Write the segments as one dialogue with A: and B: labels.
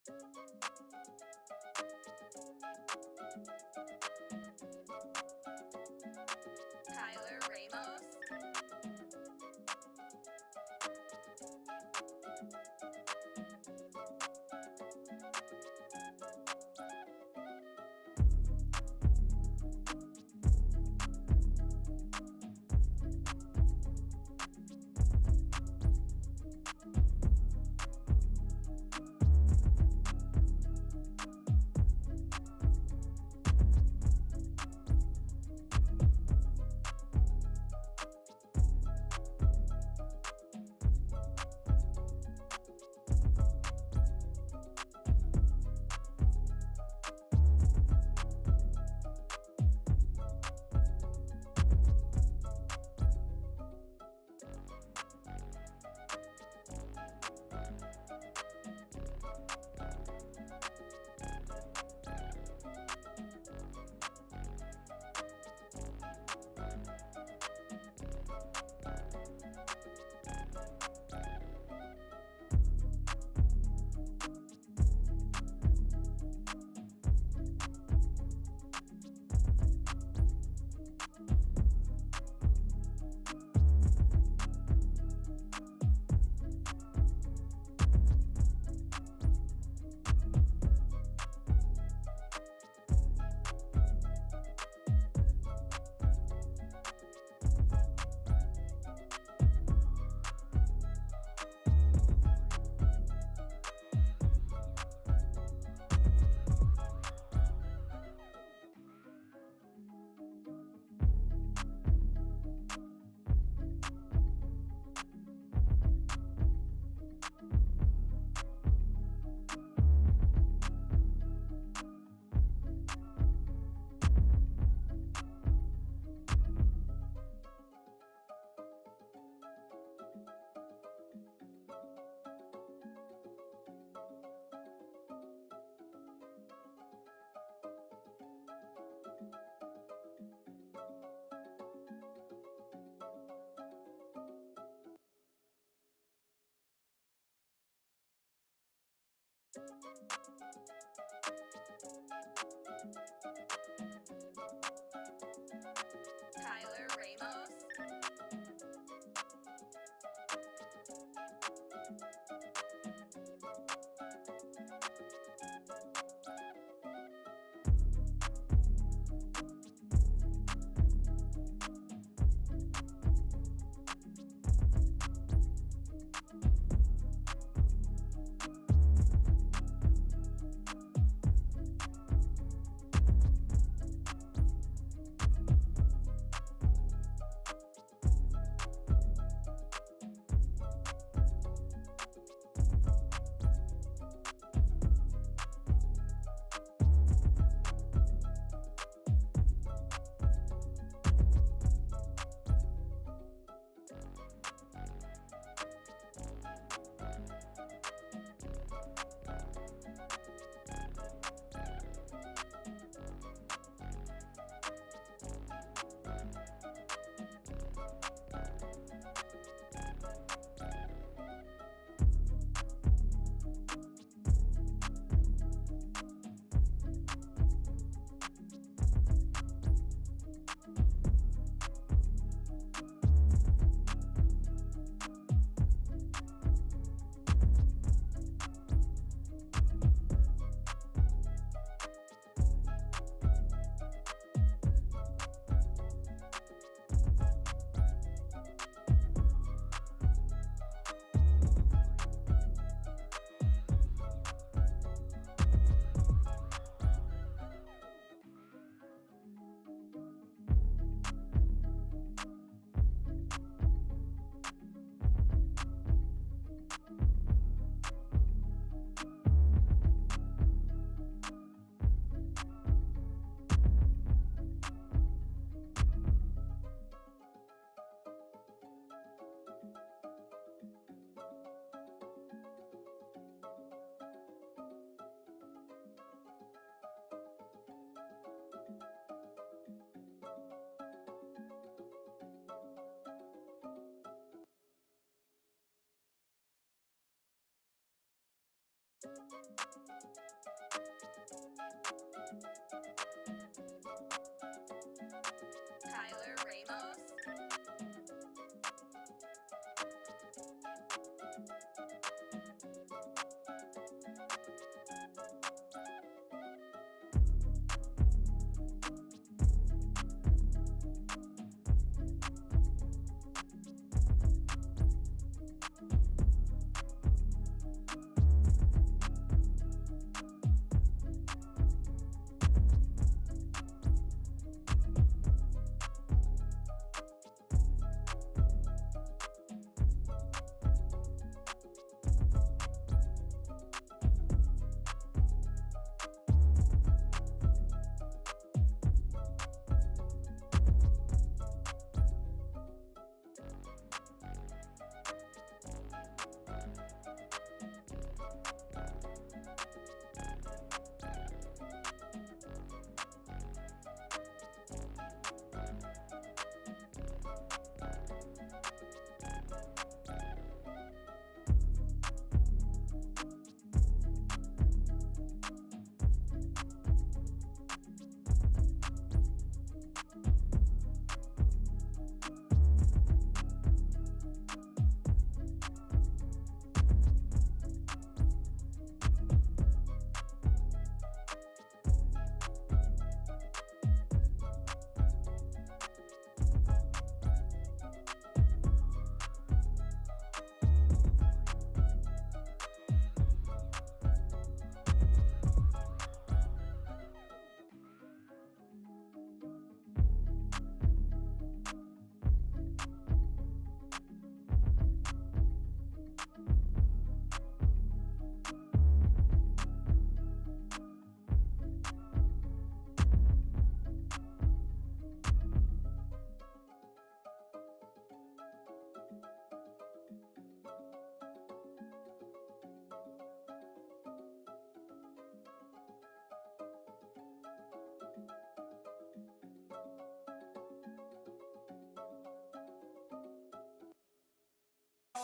A: Tyler Ramos. Tyler Ramos. Tyler Ramos.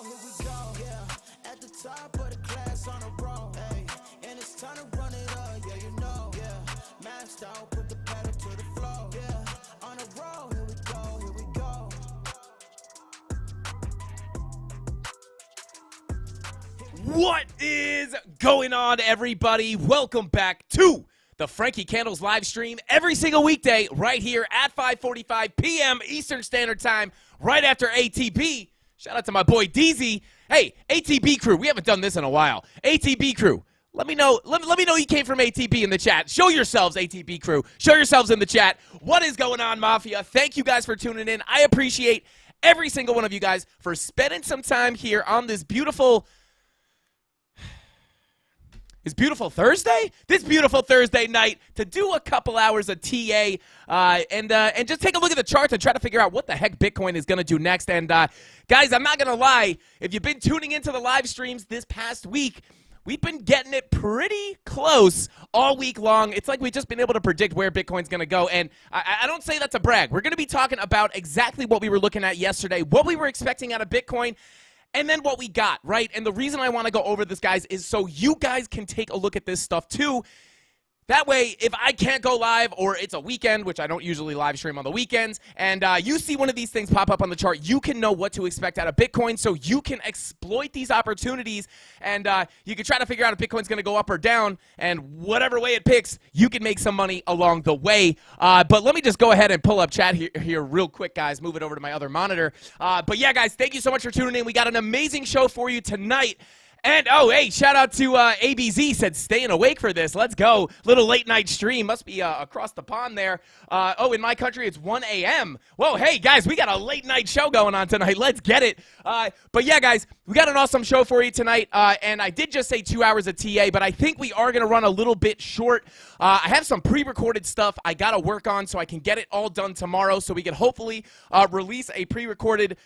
B: Here we go, yeah. At the top of the class on a roll, hey. And it's time to run it up, yeah, you know, yeah. Maxed out, put the pedal to the floor, yeah. On a roll, here we go, here we go.
C: What is going on, everybody? Welcome back to the Frankie Candles live stream every single weekday right here at 5:45 p.m. Eastern Standard Time, right after ATB. Shout out to my boy DZ. Hey, ATB crew, we haven't done this in a while. ATB crew, let me know. Let me know you came from ATB in the chat. Show yourselves, ATB crew. Show yourselves in the chat. What is going on, Mafia? Thank you guys for tuning in. I appreciate every single one of you guys for spending some time here on this beautiful Thursday? This beautiful Thursday night to do a couple hours of TA and just take a look at the charts and try to figure out what the heck Bitcoin is going to do next. And guys, I'm not going to lie. If you've been tuning into the live streams this past week, we've been getting it pretty close all week long. It's like we've just been able to predict where Bitcoin's going to go. And I don't say that to brag. We're going to be talking about exactly what we were looking at yesterday, what we were expecting out of Bitcoin, and then what we got, right? And the reason I want to go over this, guys, is so you guys can take a look at this stuff too. That way, if I can't go live or it's a weekend, which I don't usually live stream on the weekends, and you see one of these things pop up on the chart, you can know what to expect out of Bitcoin so you can exploit these opportunities, and you can try to figure out if Bitcoin's going to go up or down, and whatever way it picks, you can make some money along the way. But let me just go ahead and pull up chat here real quick, guys. Move it over to my other monitor. But yeah, guys, thank you so much for tuning in. We got an amazing show for you tonight. And, oh, hey, shout out to ABZ, said staying awake for this. Let's go. Little late night stream. Must be across the pond there. Oh, in my country, it's 1 a.m. Whoa, hey, guys, we got a late night show going on tonight. Let's get it. But, yeah, guys, we got an awesome show for you tonight. And I did just say 2 hours of TA, but I think we are going to run a little bit short. I have some pre-recorded stuff I got to work on so I can get it all done tomorrow so we can hopefully release a pre-recorded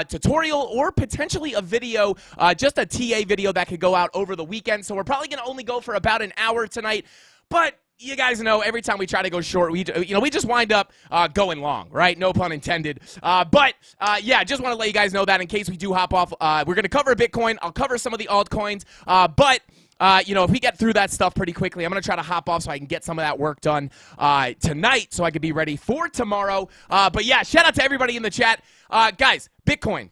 C: tutorial or potentially a video, just a TA video that could go out over the weekend. So we're probably going to only go for about an hour tonight. But you guys know every time we try to go short, we just wind up going long, right? No pun intended. But yeah, just want to let you guys know that in case we do hop off. We're going to cover Bitcoin. I'll cover some of the altcoins. But if we get through that stuff pretty quickly, I'm going to try to hop off so I can get some of that work done tonight so I can be ready for tomorrow. But yeah, shout out to everybody in the chat. Guys, Bitcoin.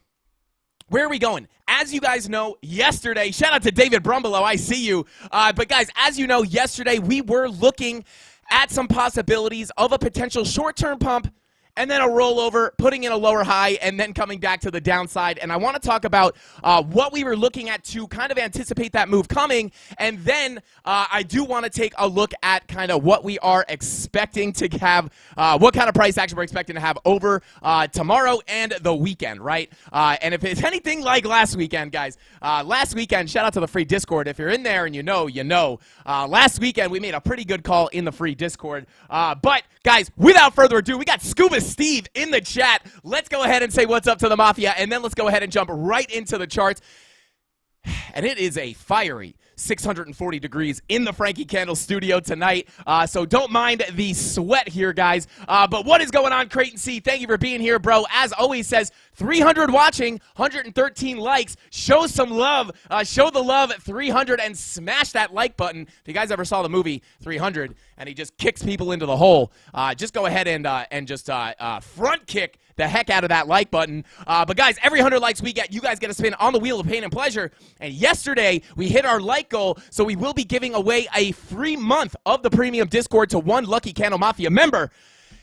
C: Where are we going? As you guys know, yesterday, shout out to David Brumbelow, I see you. But guys, as you know, yesterday we were looking at some possibilities of a potential short-term pump and then a rollover, putting in a lower high, and then coming back to the downside. And I want to talk about what we were looking at to kind of anticipate that move coming. And then I do want to take a look at kind of what we are expecting to have, what kind of price action we're expecting to have over tomorrow and the weekend, right? And if it's anything like last weekend, guys, last weekend, shout out to the free Discord. If you're in there and you know, you know. Last weekend, we made a pretty good call in the free Discord. But, guys, without further ado, we got Scuba Steve in the chat. Let's go ahead and say what's up to the Mafia, and then let's go ahead and jump right into the charts. And it is a fiery 640 degrees in the Frankie Candle studio tonight, so don't mind the sweat here, guys. But what is going on, Creighton C? Thank you for being here, bro. As always, says 300 watching, 113 likes. Show some love. Show the love at 300 and smash that like button. If you guys ever saw the movie 300 and he just kicks people into the hole, just go ahead and just front kick the heck out of that like button. But guys, every 100 likes we get, you guys get a spin on the wheel of pain and pleasure. And yesterday, we hit our like goal, so we will be giving away a free month of the premium Discord to one lucky CandleMafia member.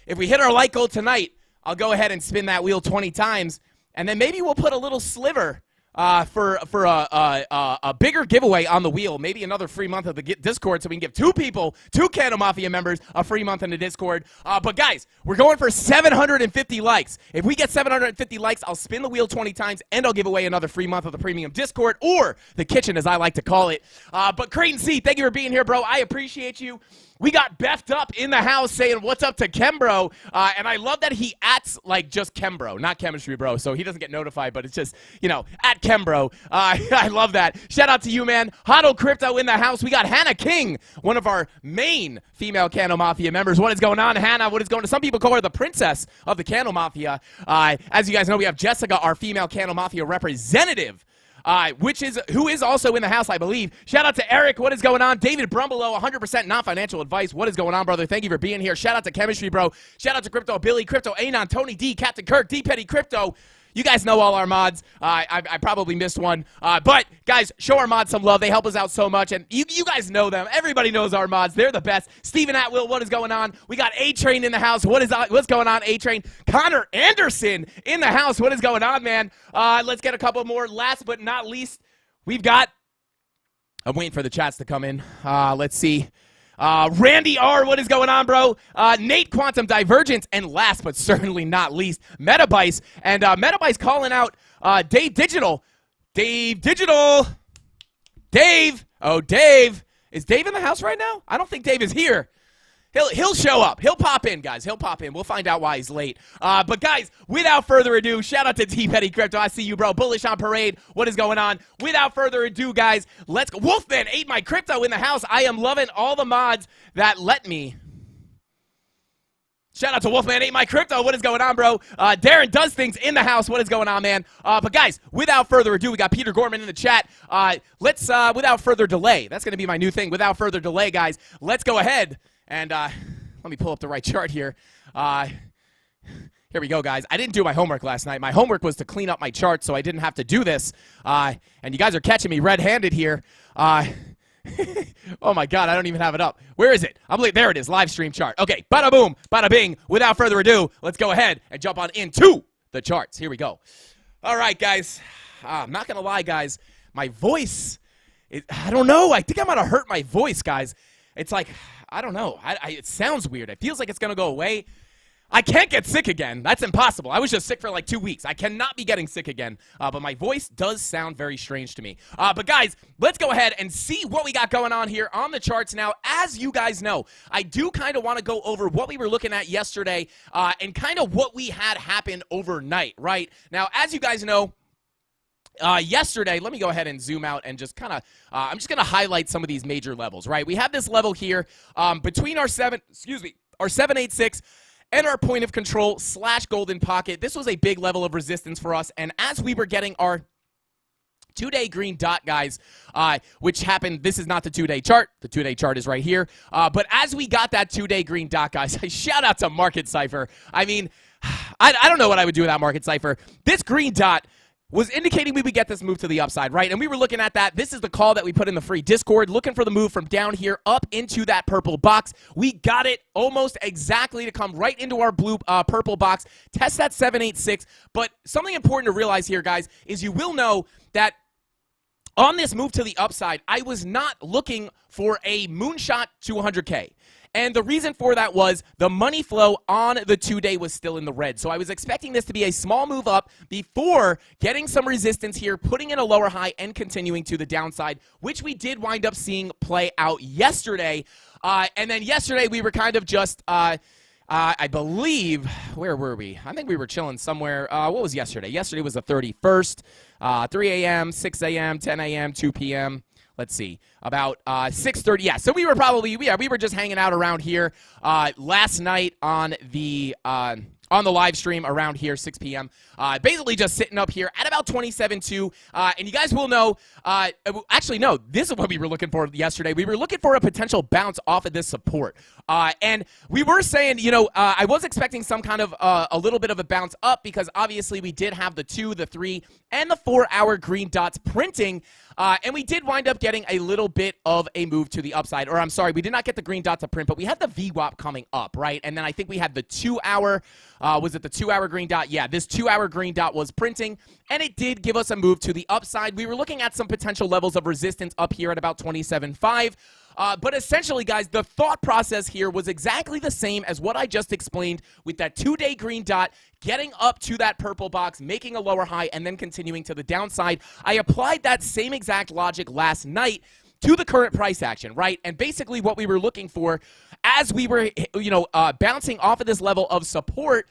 C: If we hit our like goal tonight, I'll go ahead and spin that wheel 20 times, and then maybe we'll put a little sliver for a bigger giveaway on the wheel, maybe another free month of the Discord, so we can give two CandleMafia members a free month in the Discord. But guys, we're going for 750 likes. If we get 750 likes, I'll spin the wheel 20 times, and I'll give away another free month of the premium Discord, or the kitchen, as I like to call it. But Creighton C, thank you for being here, bro. I appreciate you. We got Beth up in the house saying, what's up to Chembro? And I love that he acts like just Chembro, not chemistry, bro. So he doesn't get notified, but it's just, at Chembro. I love that. Shout out to you, man. Hodl Crypto in the house. We got Hannah King, one of our main female CandleMafia members. What is going on, Hannah? What is going on? Some people call her the princess of the CandleMafia. As you guys know, we have Jessica, our female CandleMafia representative. Who is also in the house, I believe. Shout out to Eric. What is going on? David Brumbelow, 100% non-financial advice. What is going on, brother? Thank you for being here. Shout out to Chemistry, bro. Shout out to Crypto Billy, Crypto Anon, Tony D, Captain Kirk, D Petty Crypto. You guys know all our mods. I probably missed one. But, guys, show our mods some love. They help us out so much. And you guys know them. Everybody knows our mods. They're the best. Steven Atwill, what is going on? We got A-Train in the house. What's going on, A-Train? Connor Anderson in the house. What is going on, man? Let's get a couple more. Last but not least, we've got... I'm waiting for the chats to come in. Let's see. Randy R, what is going on, bro? Nate Quantum Divergence, and last but certainly not least, Metabice. And Metabice calling out Dave Digital. Dave Digital. Dave. Oh, Dave. Is Dave in the house right now? I don't think Dave is here. He'll show up. He'll pop in, guys. He'll pop in. We'll find out why he's late. But, guys, without further ado, shout out to T Petty Crypto. I see you, bro. Bullish on Parade. What is going on? Without further ado, guys, let's go. Wolfman ate my crypto in the house. I am loving all the mods that let me. Shout out to Wolfman ate my crypto. What is going on, bro? Darren does things in the house. What is going on, man? But guys, without further ado, we got Peter Gorman in the chat. Let's without further delay. That's going to be my new thing. Without further delay, guys, let's go ahead and let me pull up the right chart here. Here we go, guys. I didn't do my homework last night. My homework was to clean up my chart, so I didn't have to do this. And you guys are catching me red-handed here. Oh my God, I don't even have it up. Where is it? There it is, live stream chart. Okay, bada boom, bada bing. Without further ado, let's go ahead and jump on into the charts. Here we go. All right, guys. I'm not gonna lie, guys. My voice, I don't know. I think I'm gonna hurt my voice, guys. It's like, I don't know. It sounds weird. It feels like it's gonna go away. I can't get sick again. That's impossible. I was just sick for like 2 weeks. I cannot be getting sick again. But my voice does sound very strange to me. But guys, let's go ahead and see what we got going on here on the charts now. As you guys know, I do kind of want to go over what we were looking at yesterday and kind of what we had happen overnight, right? Now, as you guys know, yesterday, let me go ahead and zoom out and just kind of, I'm just going to highlight some of these major levels, right? We have this level here between our 786 and our point of control / golden pocket. This was a big level of resistance for us, and as we were getting our Two-day green dot, guys, which happened. This is not the two-day chart. The two-day chart is right here. But as we got that two-day green dot, guys, shout out to Market Cypher. I mean, I don't know what I would do without Market Cypher. This green dot was indicating we would get this move to the upside, right? And we were looking at that. This is the call that we put in the free Discord, looking for the move from down here up into that purple box. We got it almost exactly to come right into our blue purple box, test that 786. But something important to realize here, guys, is you will know that on this move to the upside, I was not looking for a moonshot to 100K. And the reason for that was the money flow on the two-day was still in the red. So I was expecting this to be a small move up before getting some resistance here, putting in a lower high, and continuing to the downside, which we did wind up seeing play out yesterday. And then yesterday we were kind of just, I believe, where were we? I think we were chilling somewhere. What was yesterday? Yesterday was the 31st, 3 a.m., 6 a.m., 10 a.m., 2 p.m., let's see, about 6:30. Yeah, so we were probably, we were just hanging out around here last night on the live stream around here, 6 p.m. Basically just sitting up here at about 27.2. And you guys will know, actually, no, this is what we were looking for yesterday. We were looking for a potential bounce off of this support. And we were saying, you know, I was expecting some kind of a little bit of a bounce up because obviously we did have the 2, the 3, and the 4-hour green dots printing. And we did wind up getting a little bit of a move to the upside. Or I'm sorry, we did not get the green dot to print, but we had the VWAP coming up, right? And then I think we had the 2-hour, was it the 2-hour green dot? Yeah, this 2-hour green dot was printing, and it did give us a move to the upside. We were looking at some potential levels of resistance up here at about 27.5. But essentially, guys, the thought process here was exactly the same as what I just explained with that 2-day green dot, getting up to that purple box, making a lower high, and then continuing to the downside. I applied that same exact logic last night to the current price action, right? And basically what we were looking for as we were, you know, bouncing off of this level of support,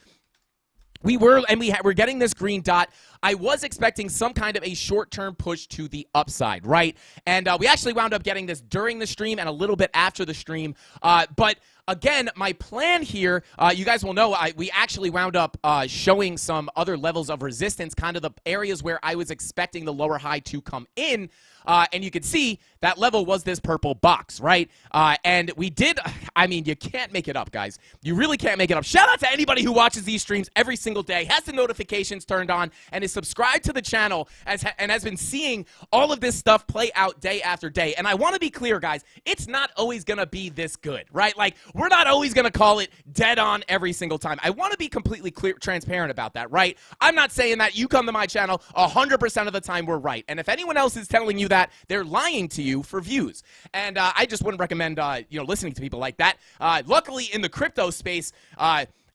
C: we're getting this green dot. I was expecting some kind of a short-term push to the upside, right? And we actually wound up getting this during the stream and a little bit after the stream. But again, my plan here, you guys will know, we actually wound up showing some other levels of resistance, kind of the areas where I was expecting the lower high to come in. And you can see that level was this purple box, right? And we did, I mean, you can't make it up, guys. You really can't make it up. Shout out to anybody who watches these streams every single day, has the notifications turned on, and is subscribed to the channel and has been seeing all of this stuff play out day after day. And I want to be clear, guys, it's not always going to be this good, right? Like, we're not always going to call it dead on every single time. I want to be completely clear, transparent about that, right? I'm not saying that you come to my channel 100% of the time we're right. And if anyone else is telling you that, they're lying to you for views. And I just wouldn't recommend, you know, listening to people like that. Luckily, in the crypto space,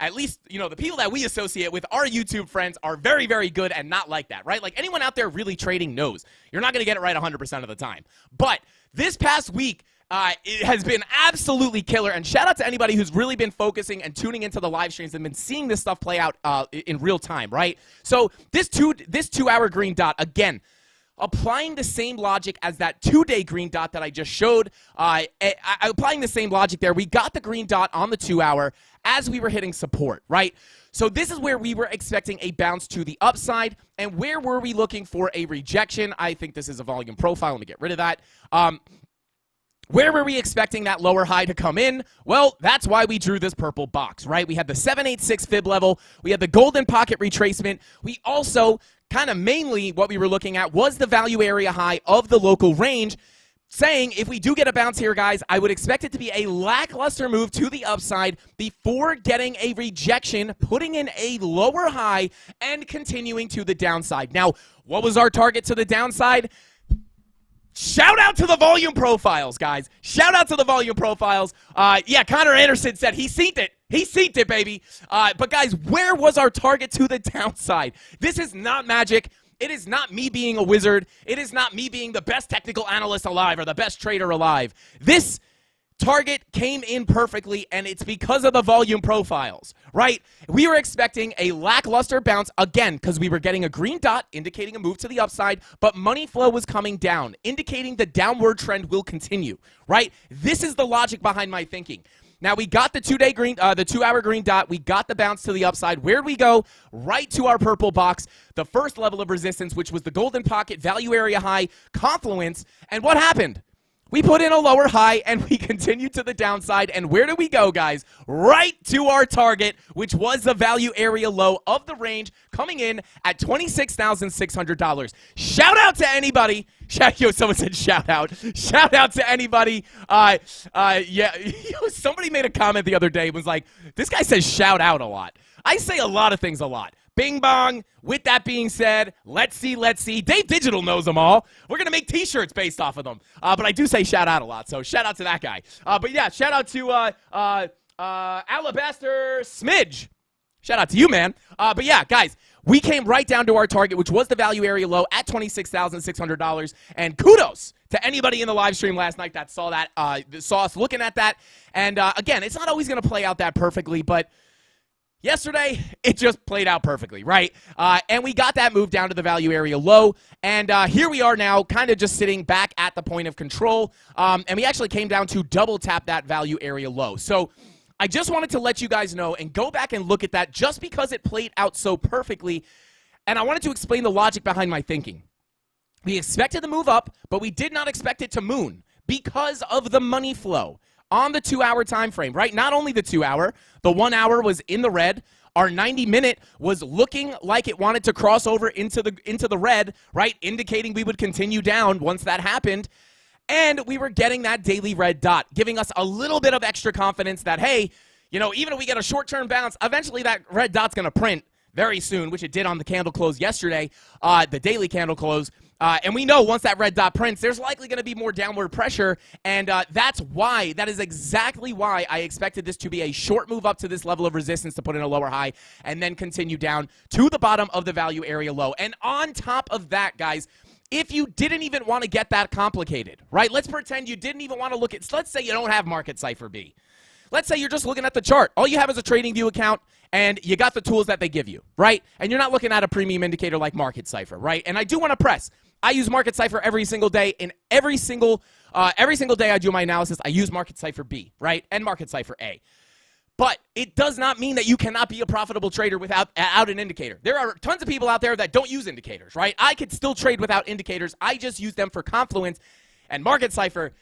C: at least, you know, the people that we associate with, our YouTube friends, are very, very good and not like that, right? Like, anyone out there really trading knows you're not going to get it right 100% of the time. But this past week, it has been absolutely killer, and shout out to anybody who's really been focusing and tuning into the live streams and been seeing this stuff play out in real time, right? So this 2-hour green dot, again, applying the same logic as that 2-day green dot that I just showed, applying the same logic there, we got the green dot on the 2-hour as we were hitting support, right? So this is where we were expecting a bounce to the upside, and where were we looking for a rejection? I think this is a volume profile. Let me get rid of that. Where were we expecting that lower high to come in? Well, that's why we drew this purple box, right? We had the 786 fib level. We had the golden pocket retracement. We also, kind of mainly what we were looking at was the value area high of the local range, saying if we do get a bounce here, guys, I would expect it to be a lackluster move to the upside before getting a rejection, putting in a lower high, and continuing to the downside. Now, what was our target to the downside? Shout out to the volume profiles, guys. Shout out to the volume profiles. Yeah, Connor Anderson said he seen it. He seen it, baby. But, guys, where was our target to the downside? This is not magic. It is not me being a wizard. It is not me being the best technical analyst alive or the best trader alive. This target came in perfectly, and it's because of the volume profiles, right? We were expecting a lackluster bounce, again, because we were getting a green dot indicating a move to the upside, but money flow was coming down, indicating the downward trend will continue, right? This is the logic behind my thinking. Now, we got the 2-day green, the 2-hour green dot. We got the bounce to the upside. Where'd we go? Right to our purple box, the first level of resistance, which was the golden pocket value area high confluence. And what happened? We put in a lower high, and we continued to the downside. And where did we go, guys? Right to our target, which was the value area low of the range, coming in at $26,600. Shout out to anybody. Someone said shout out. Shout out to anybody. Yeah, somebody made a comment the other day. Was like, this guy says shout out a lot. I say a lot of things a lot. Bing bong. With that being said, let's see. Dave Digital knows them all. We're going to make T-shirts based off of them. But I do say shout out a lot, so shout out to that guy. But yeah, shout out to Alabaster Smidge. Shout out to you, man. But yeah, guys, we came right down to our target, which was the value area low at $26,600. And kudos to anybody in the live stream last night that saw that, saw us looking at that. And again, it's not always going to play out that perfectly, but yesterday, it just played out perfectly, right? And we got that move down to the value area low. And here we are now kind of just sitting back at the point of control. And we actually came down to double tap that value area low. So I just wanted to let you guys know and go back and look at that just because it played out so perfectly. And I wanted to explain the logic behind my thinking. We expected the move up, but we did not expect it to moon because of the money flow on the 2-hour time frame, right? Not only the 2-hour, the 1 hour was in the red. Our 90-minute was looking like it wanted to cross over into the red, right? Indicating we would continue down once that happened. And we were getting that daily red dot, giving us a little bit of extra confidence that, hey, you know, even if we get a short-term bounce, eventually that red dot's going to print very soon, which it did on the candle close yesterday, the daily candle close. And we know once that red dot prints, there's likely going to be more downward pressure. And that is exactly why I expected this to be a short move up to this level of resistance to put in a lower high and then continue down to the bottom of the value area low. And on top of that, guys, if you didn't even want to get that complicated, right? Let's pretend you didn't even want to look at, let's say you don't have Market Cipher B. Let's say you're just looking at the chart. All you have is a TradingView account, and you got the tools that they give you, right? And you're not looking at a premium indicator like Market Cipher, right? And I do want to press. I use Market Cipher every single day, and every single day I do my analysis, I use Market Cipher B, right? And Market Cipher A. But it does not mean that you cannot be a profitable trader without an indicator. There are tons of people out there that don't use indicators, right? I could still trade without indicators. I just use them for confluence, and Market Cipher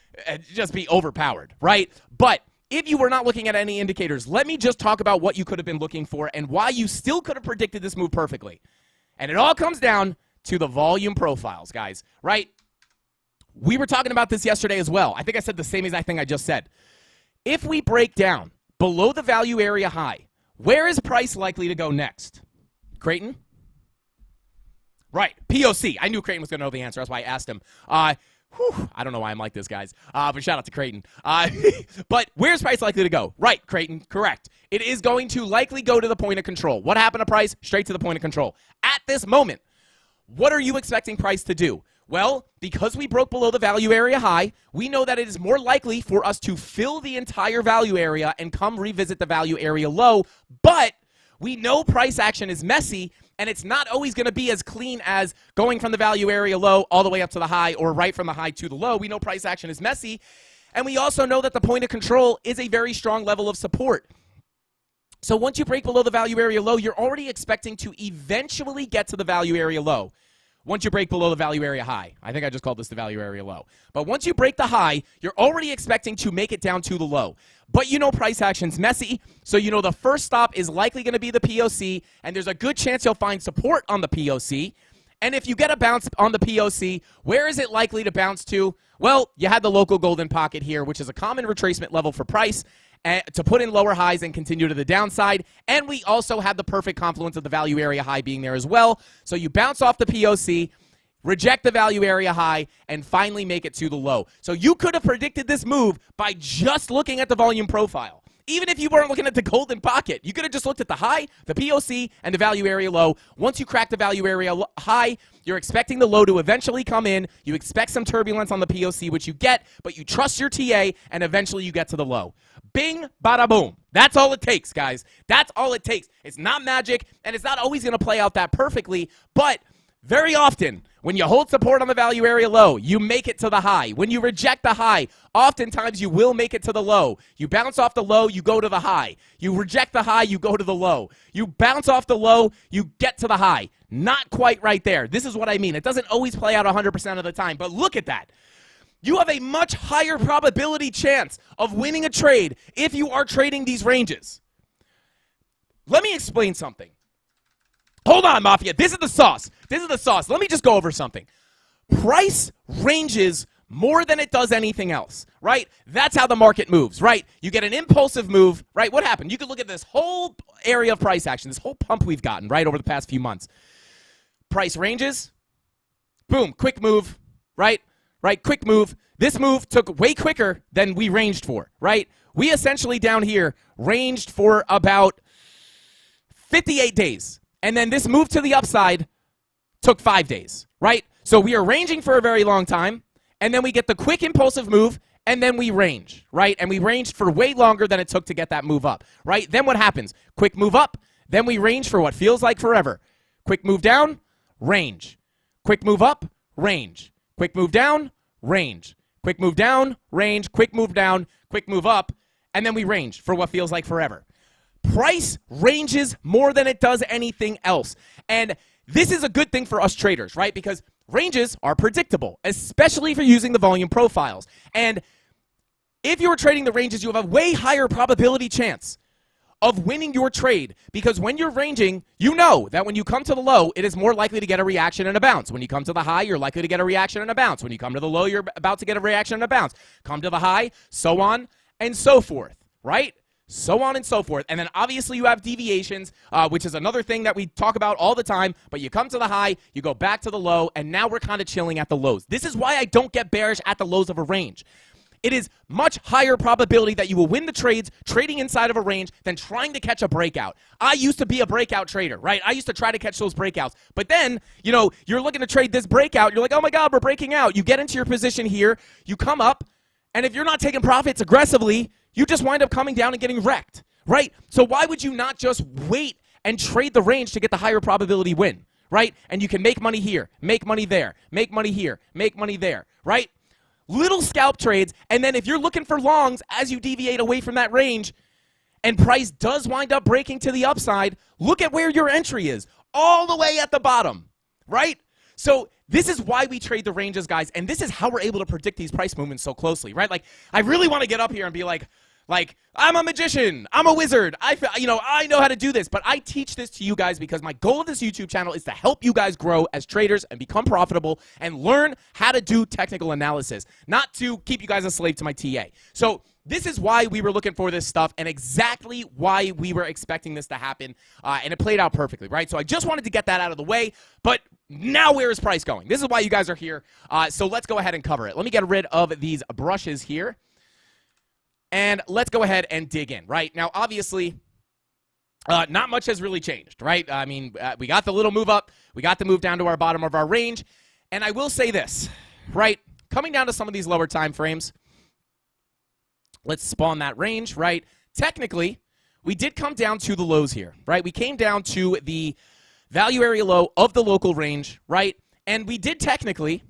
C: just be overpowered, right? But if you were not looking at any indicators, let me just talk about what you could have been looking for and why you still could have predicted this move perfectly. And it all comes down to the volume profiles, guys, right? We were talking about this yesterday as well. I think I said the same exact thing I just said. If we break down below the value area high, where is price likely to go next? Creighton? Right, POC. I knew Creighton was going to know the answer. That's why I asked him. I don't know why I'm like this, guys. But shout out to Creighton. But where's price likely to go? Right, Creighton, correct. It is going to likely go to the point of control. What happened to price? Straight to the point of control. At this moment, what are you expecting price to do? Well, because we broke below the value area high, we know that it is more likely for us to fill the entire value area and come revisit the value area low, but we know price action is messy, and it's not always going to be as clean as going from the value area low all the way up to the high or right from the high to the low. We know price action is messy, and we also know that the point of control is a very strong level of support. So once you break below the value area low, you're already expecting to eventually get to the value area low. Once you break below the value area high. I think I just called this the value area low. But once you break the high, you're already expecting to make it down to the low. But you know price action's messy, so you know the first stop is likely going to be the POC, and there's a good chance you'll find support on the POC. And if you get a bounce on the POC, where is it likely to bounce to? Well, you had the local golden pocket here, which is a common retracement level for price, to put in lower highs and continue to the downside. And we also had the perfect confluence of the value area high being there as well. So you bounce off the POC, reject the value area high, and finally make it to the low. So you could have predicted this move by just looking at the volume profile. Even if you weren't looking at the golden pocket, you could have just looked at the high, the POC, and the value area low. Once you crack the value area high, you're expecting the low to eventually come in. You expect some turbulence on the POC, which you get, but you trust your TA, and eventually you get to the low. Bing, bada, boom. That's all it takes, guys. That's all it takes. It's not magic, and it's not always going to play out that perfectly, but Very often, when you hold support on the value area low, you make it to the high. When you reject the high, oftentimes you will make it to the low. You bounce off the low, you go to the high. You reject the high, you go to the low. You bounce off the low, you get to the high. Not quite right there. This is what I mean. It doesn't always play out 100% of the time, but look at that. You have a much higher probability chance of winning a trade if you are trading these ranges. Let me explain something. Hold on, Mafia. This is the sauce. This is the sauce. Let me just go over something. Price ranges more than it does anything else, right? That's how the market moves, right? You get an impulsive move, right? What happened? You could look at this whole area of price action, this whole pump we've gotten, right, over the past few months. Price ranges, boom, quick move, right? Right, quick move. This move took way quicker than we ranged for, right? We essentially down here ranged for about 58 days. And then this move to the upside took 5 days, right? So we are ranging for a very long time, and then we get the quick impulsive move, and then we range, right? And we ranged for way longer than it took to get that move up, right? Then what happens? Quick move up, then we range for what feels like forever. Quick move down, range. Quick move up, range. Quick move down, range. Quick move down, range. Quick move down, quick move up, and then we range for what feels like forever. Price ranges more than it does anything else. And this is a good thing for us traders, right? Because ranges are predictable, especially if you're using the volume profiles. And if you're trading the ranges, you have a way higher probability chance of winning your trade, because when you're ranging, you know that when you come to the low, it is more likely to get a reaction and a bounce. When you come to the high, you're likely to get a reaction and a bounce. When you come to the low, you're about to get a reaction and a bounce. Come to the high, so on and so forth, right? So on and so forth. And then obviously you have deviations, which is another thing that we talk about all the time. But you come to the high, you go back to the low, and now we're kind of chilling at the lows. This is why I don't get bearish at the lows of a range. It is much higher probability that you will win the trades trading inside of a range than trying to catch a breakout. I used to be a breakout trader, right? I used to try to catch those breakouts. But then, you know, you're looking to trade this breakout. You're like, oh my God, we're breaking out. You get into your position here. You come up. And if you're not taking profits aggressively, you just wind up coming down and getting wrecked, right? So why would you not just wait and trade the range to get the higher probability win, right? And you can make money here, make money there, make money here, make money there, right? Little scalp trades, and then if you're looking for longs as you deviate away from that range and price does wind up breaking to the upside, look at where your entry is, all the way at the bottom, right? So this is why we trade the ranges, guys, and this is how we're able to predict these price movements so closely, right? Like, I really want to get up here and be like, I'm a magician, I'm a wizard, I know how to do this, but I teach this to you guys because my goal of this YouTube channel is to help you guys grow as traders and become profitable and learn how to do technical analysis, not to keep you guys a slave to my TA. So this is why we were looking for this stuff and exactly why we were expecting this to happen, and it played out perfectly, right? So I just wanted to get that out of the way, but now where is price going? This is why you guys are here, so let's go ahead and cover it. Let me get rid of these brushes here. And let's go ahead and dig in, right? Now, obviously, not much has really changed, right? I mean, we got the little move up. We got the move down to our bottom of our range. And I will say this, right? Coming down to some of these lower time frames, let's spawn that range, right? Technically, we did come down to the lows here, right? We came down to the value area low of the local range, right? And we did technically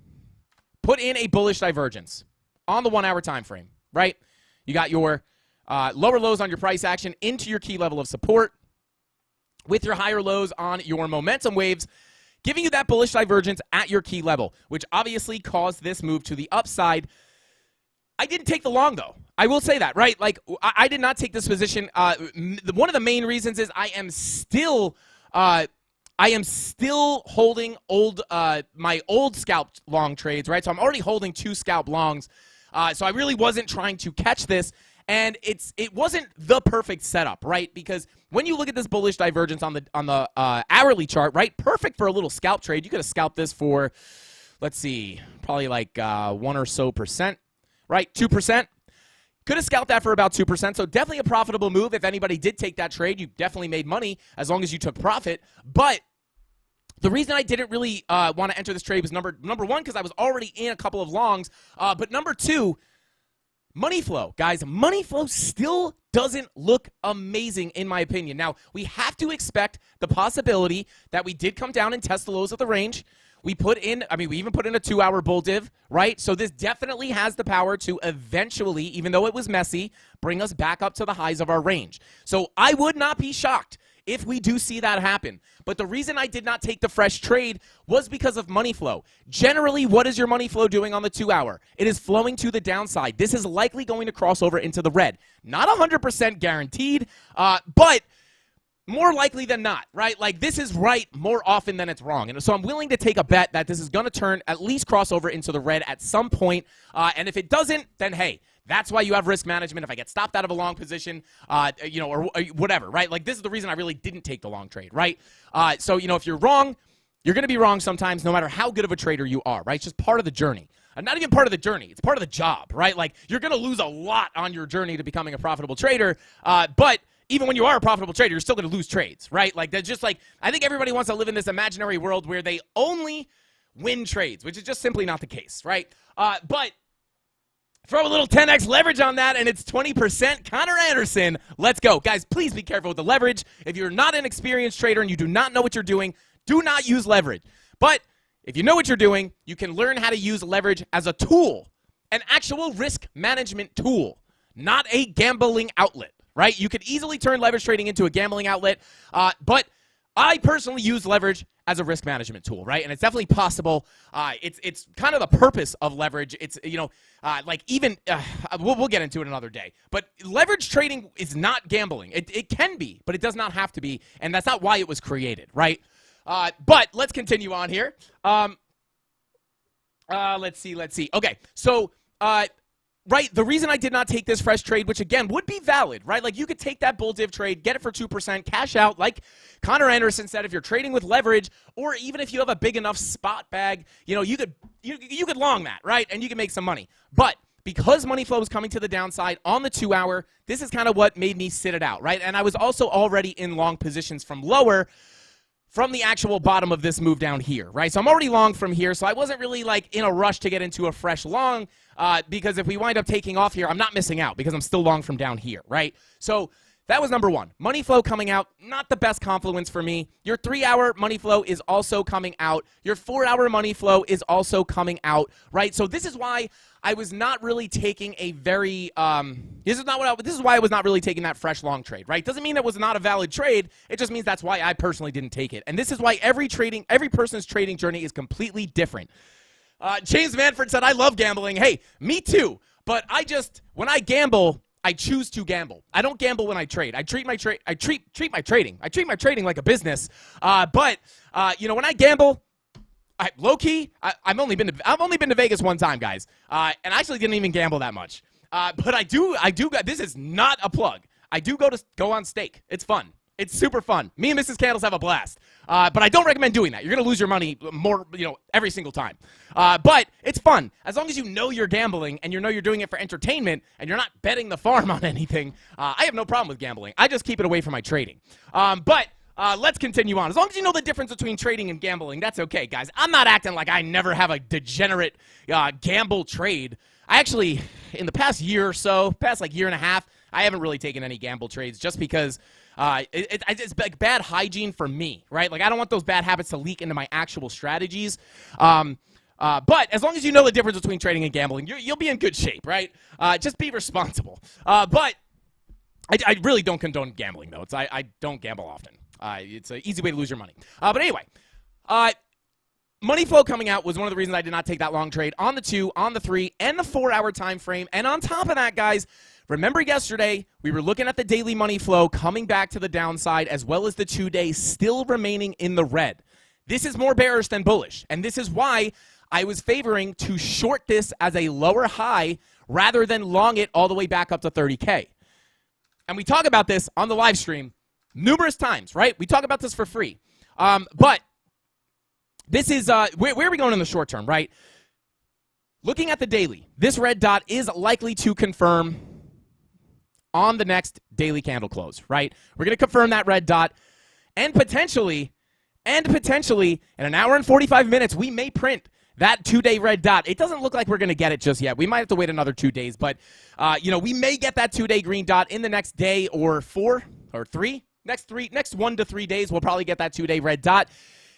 C: put in a bullish divergence on the 1 hour time frame, right? You got your lower lows on your price action into your key level of support with your higher lows on your momentum waves, giving you that bullish divergence at your key level, which obviously caused this move to the upside. I didn't take the long, though. I will say that, right? Like, I did not take this position. One of the main reasons is I am still holding my old scalp long trades, right? So I'm already holding 2 scalp longs. So I really wasn't trying to catch this, and it wasn't the perfect setup, right? Because when you look at this bullish divergence on the hourly chart, right, perfect for a little scalp trade. You could have scalped this for, let's see, probably like 1 or so percent, right? 2%. Could have scalped that for about 2%. So definitely a profitable move. If anybody did take that trade, you definitely made money as long as you took profit. But the reason I didn't really want to enter this trade was number one, because I was already in a couple of longs. But number 2, money flow. Guys, money flow still doesn't look amazing in my opinion. Now, we have to expect the possibility that we did come down and test the lows of the range. We even put in a 2-hour bull div, right? So this definitely has the power to eventually, even though it was messy, bring us back up to the highs of our range. So I would not be shocked if we do see that happen. But the reason I did not take the fresh trade was because of money flow. Generally, what is your money flow doing on the 2-hour? It is flowing to the downside. This is likely going to cross over into the red. Not 100% guaranteed, but more likely than not, right? Like, this is right more often than it's wrong. And so I'm willing to take a bet that this is going to turn, at least cross over into the red at some point. And if it doesn't, then hey, that's why you have risk management. If I get stopped out of a long position, or whatever, right? Like, this is the reason I really didn't take the long trade, right? So, if you're wrong, you're going to be wrong sometimes, no matter how good of a trader you are, right? It's just part of the journey. Not even part of the journey. It's part of the job, right? Like, you're going to lose a lot on your journey to becoming a profitable trader, but even when you are a profitable trader, you're still going to lose trades, right? Like, that's just like, I think everybody wants to live in this imaginary world where they only win trades, which is just simply not the case, right? But throw a little 10x leverage on that, and it's 20%. Connor Anderson, let's go. Guys, please be careful with the leverage. If you're not an experienced trader and you do not know what you're doing, do not use leverage. But if you know what you're doing, you can learn how to use leverage as a tool, an actual risk management tool, not a gambling outlet, right? You could easily turn leverage trading into a gambling outlet, but I personally use leverage as a risk management tool, right? And it's definitely possible. It's kind of the purpose of leverage. It's, we'll get into it another day. But leverage trading is not gambling. It can be, but it does not have to be, and that's not why it was created, right? But let's continue on here. Let's see. Okay, so right, the reason I did not take this fresh trade, which again would be valid, right? Like, you could take that bull div trade, get it for 2%, cash out, like Connor Anderson said, if you're trading with leverage, or even if you have a big enough spot bag, you could long that, right? And you can make some money. But because money flow is coming to the downside on the 2-hour, this is kind of what made me sit it out, right? And I was also already in long positions from lower, from the actual bottom of this move down here, right? So I'm already long from here, so I wasn't really like in a rush to get into a fresh long, because if we wind up taking off here, I'm not missing out because I'm still long from down here, right? So that was number one. Money flow coming out, not the best confluence for me. Your 3-hour money flow is also coming out. Your 4-hour money flow is also coming out, right? So this is why I was not really taking a very, this is why I was not really taking that fresh long trade, right? Doesn't mean it was not a valid trade. It just means that's why I personally didn't take it. And this is why every person's trading journey is completely different. James Manford said, I love gambling. Hey, me too. But when I gamble, I choose to gamble. I don't gamble when I trade. I treat my trading like a business. But when I gamble, low key, I've only been to Vegas one time, guys, and I actually didn't even gamble that much. But I do. This is not a plug. I do go on stake. It's fun. It's super fun. Me and Mrs. Candles have a blast. But I don't recommend doing that. You're gonna lose your money more, every single time. But it's fun as long as you know you're gambling and you know you're doing it for entertainment and you're not betting the farm on anything. I have no problem with gambling. I just keep it away from my trading. But let's continue on. As long as you know the difference between trading and gambling, that's okay, guys. I'm not acting like I never have a degenerate gamble trade. I actually, in the past year or so, past like year and a half, I haven't really taken any gamble trades just because it's like bad hygiene for me, right? Like, I don't want those bad habits to leak into my actual strategies. But as long as you know the difference between trading and gambling, you'll be in good shape, right? Just be responsible. But I really don't condone gambling, though. I don't gamble often. It's an easy way to lose your money. But anyway, money flow coming out was one of the reasons I did not take that long trade on the 2, on the 3, and the 4-hour time frame. And on top of that, guys, remember yesterday we were looking at the daily money flow coming back to the downside, as well as the 2-day still remaining in the red. This is more bearish than bullish, and this is why I was favoring to short this as a lower high rather than long it all the way back up to 30K. And we talk about this on the live stream numerous times, right? We talk about this for free. But this is, where are we going in the short term, right? Looking at the daily, this red dot is likely to confirm on the next daily candle close, right? We're going to confirm that red dot, and potentially, in an hour and 45 minutes, we may print that 2-day red dot. It doesn't look like we're going to get it just yet. We might have to wait another 2 days, but, we may get that 2-day green dot in the next day or 4 or 3. Next 1 to 3 days, we'll probably get that 2-day red dot.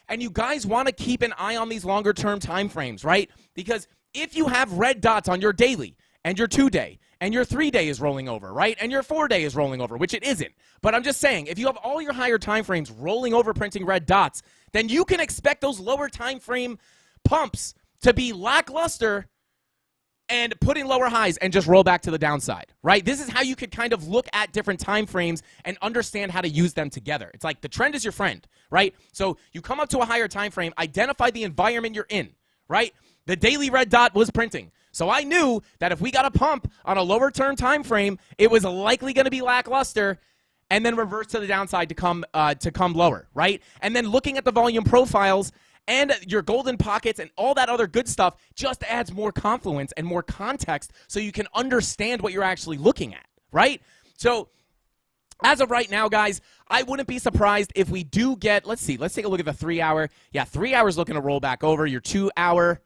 C: And you guys want to keep an eye on these longer term time frames, right? Because if you have red dots on your daily and your 2-day and your 3-day is rolling over, right? And your 4-day is rolling over, which it isn't. But I'm just saying, if you have all your higher time frames rolling over printing red dots, then you can expect those lower time frame pumps to be lackluster and put in lower highs and just roll back to the downside, right? This is how you could kind of look at different time frames and understand how to use them together. It's like the trend is your friend, right? So you come up to a higher time frame, identify the environment you're in, right? The daily red dot was printing. So I knew that if we got a pump on a lower term time frame, it was likely going to be lackluster and then reverse to the downside to come lower, right? And then looking at the volume profiles and your golden pockets and all that other good stuff just adds more confluence and more context so you can understand what you're actually looking at, right? So as of right now, guys, I wouldn't be surprised if we do get, let's take a look at the 3 hour. Yeah, 3 hours looking to roll back over. Your 2 hour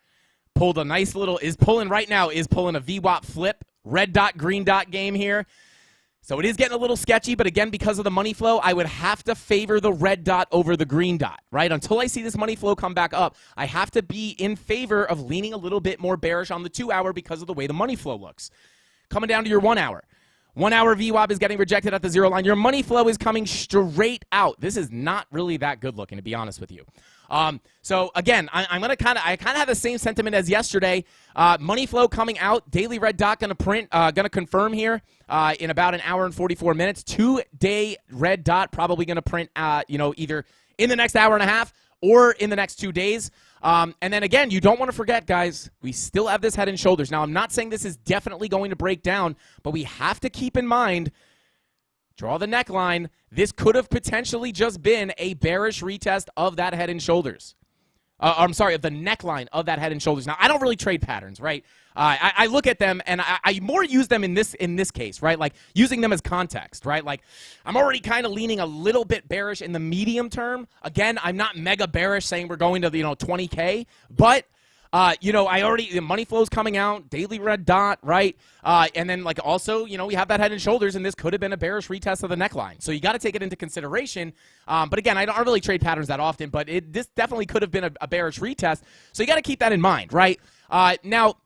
C: pulled a nice little, is pulling a VWAP flip, red dot, green dot game here. So it is getting a little sketchy, but again, because of the money flow, I would have to favor the red dot over the green dot, right? Until I see this money flow come back up, I have to be in favor of leaning a little bit more bearish on the 2 hour because of the way the money flow looks. Coming down to your 1 hour. 1 hour VWAP is getting rejected at the zero line. Your money flow is coming straight out. This is not really that good looking, to be honest with you. So again, I kind of have the same sentiment as yesterday. Money flow coming out. Daily red dot going to confirm here in about 1 hour and 44 minutes. 2-day red dot probably going to print, either in the next hour and a half or in the next 2 days. And then again, you don't want to forget, guys, we still have this head and shoulders. Now, I'm not saying this is definitely going to break down, but we have to keep in mind, draw the neckline. This could have potentially just been a bearish retest of that head and shoulders. Of the neckline of that head and shoulders. Now, I don't really trade patterns, right? I look at them, and I more use them in this case, right? Like, using them as context, right? Like, I'm already kind of leaning a little bit bearish in the medium term. Again, I'm not mega bearish saying we're going to, 20K, but the money flow's coming out, daily red dot, right? And then also, we have that head and shoulders, and this could have been a bearish retest of the neckline. So you got to take it into consideration. But again, I don't really trade patterns that often, but this definitely could have been a bearish retest. So you got to keep that in mind, right? Now,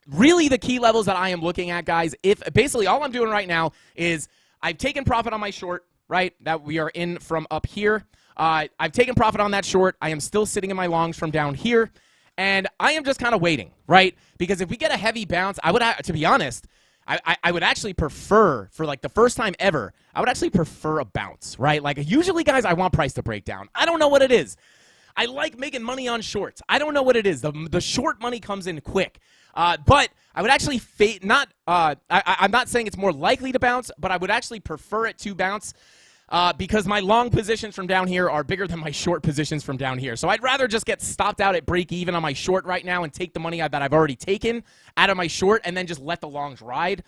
C: really the key levels that I am looking at, guys, if basically all I'm doing right now is I've taken profit on my short, right, that we are in from up here. I've taken profit on that short. I am still sitting in my longs from down here. And I am just kind of waiting, right? Because if we get a heavy bounce, I would, to be honest, I would actually prefer, for the first time ever, I would actually prefer a bounce, right? Usually, guys, I want price to break down. I don't know what it is. I like making money on shorts. I don't know what it is. The short money comes in quick. But I would actually I'm not saying it's more likely to bounce, but I would actually prefer it to bounce. Because my long positions from down here are bigger than my short positions from down here. So I'd rather just get stopped out at break even on my short right now and take the money that I've already taken out of my short and then just let the longs ride.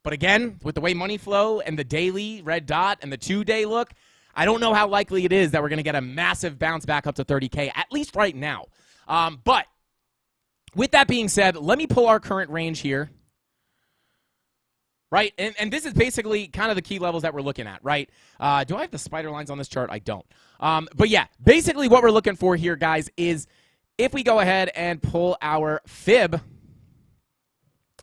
C: But again, with the way money flow and the daily red dot and the 2-day look, I don't know how likely it is that we're going to get a massive bounce back up to 30K, at least right now. But with that being said, let me pull our current range here. Right, and this is basically kind of the key levels that we're looking at, right? Do I have the spider lines on this chart? I don't. But yeah, basically what we're looking for here, guys, is if we go ahead and pull our fib,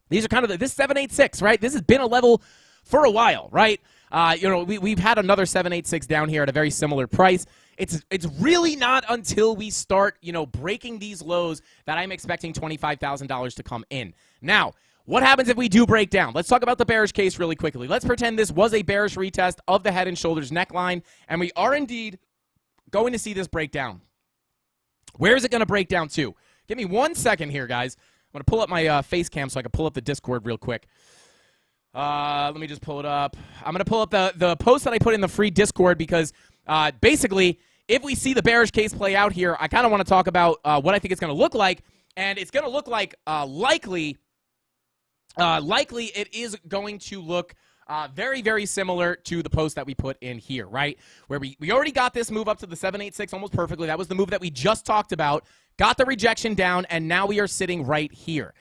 C: these are kind of this 786, right? This has been a level for a while, right? We've had another 786 down here at a very similar price. It's really not until we start, breaking these lows that I'm expecting $25,000 to come in. Now, what happens if we do break down? Let's talk about the bearish case really quickly. Let's pretend this was a bearish retest of the head and shoulders neckline, and we are indeed going to see this break down. Where is it going to break down to? Give me 1 second here, guys. I'm going to pull up my face cam so I can pull up the Discord real quick. Let me just pull it up. I'm going to pull up the post that I put in the free Discord because basically, if we see the bearish case play out here, I kind of want to talk about what I think it's going to look like, and it's going to look like likely it is going to look very, very similar to the post that we put in here, right? Where we already got this move up to the 786 almost perfectly. That was the move that we just talked about. Got the rejection down, and now we are sitting right here.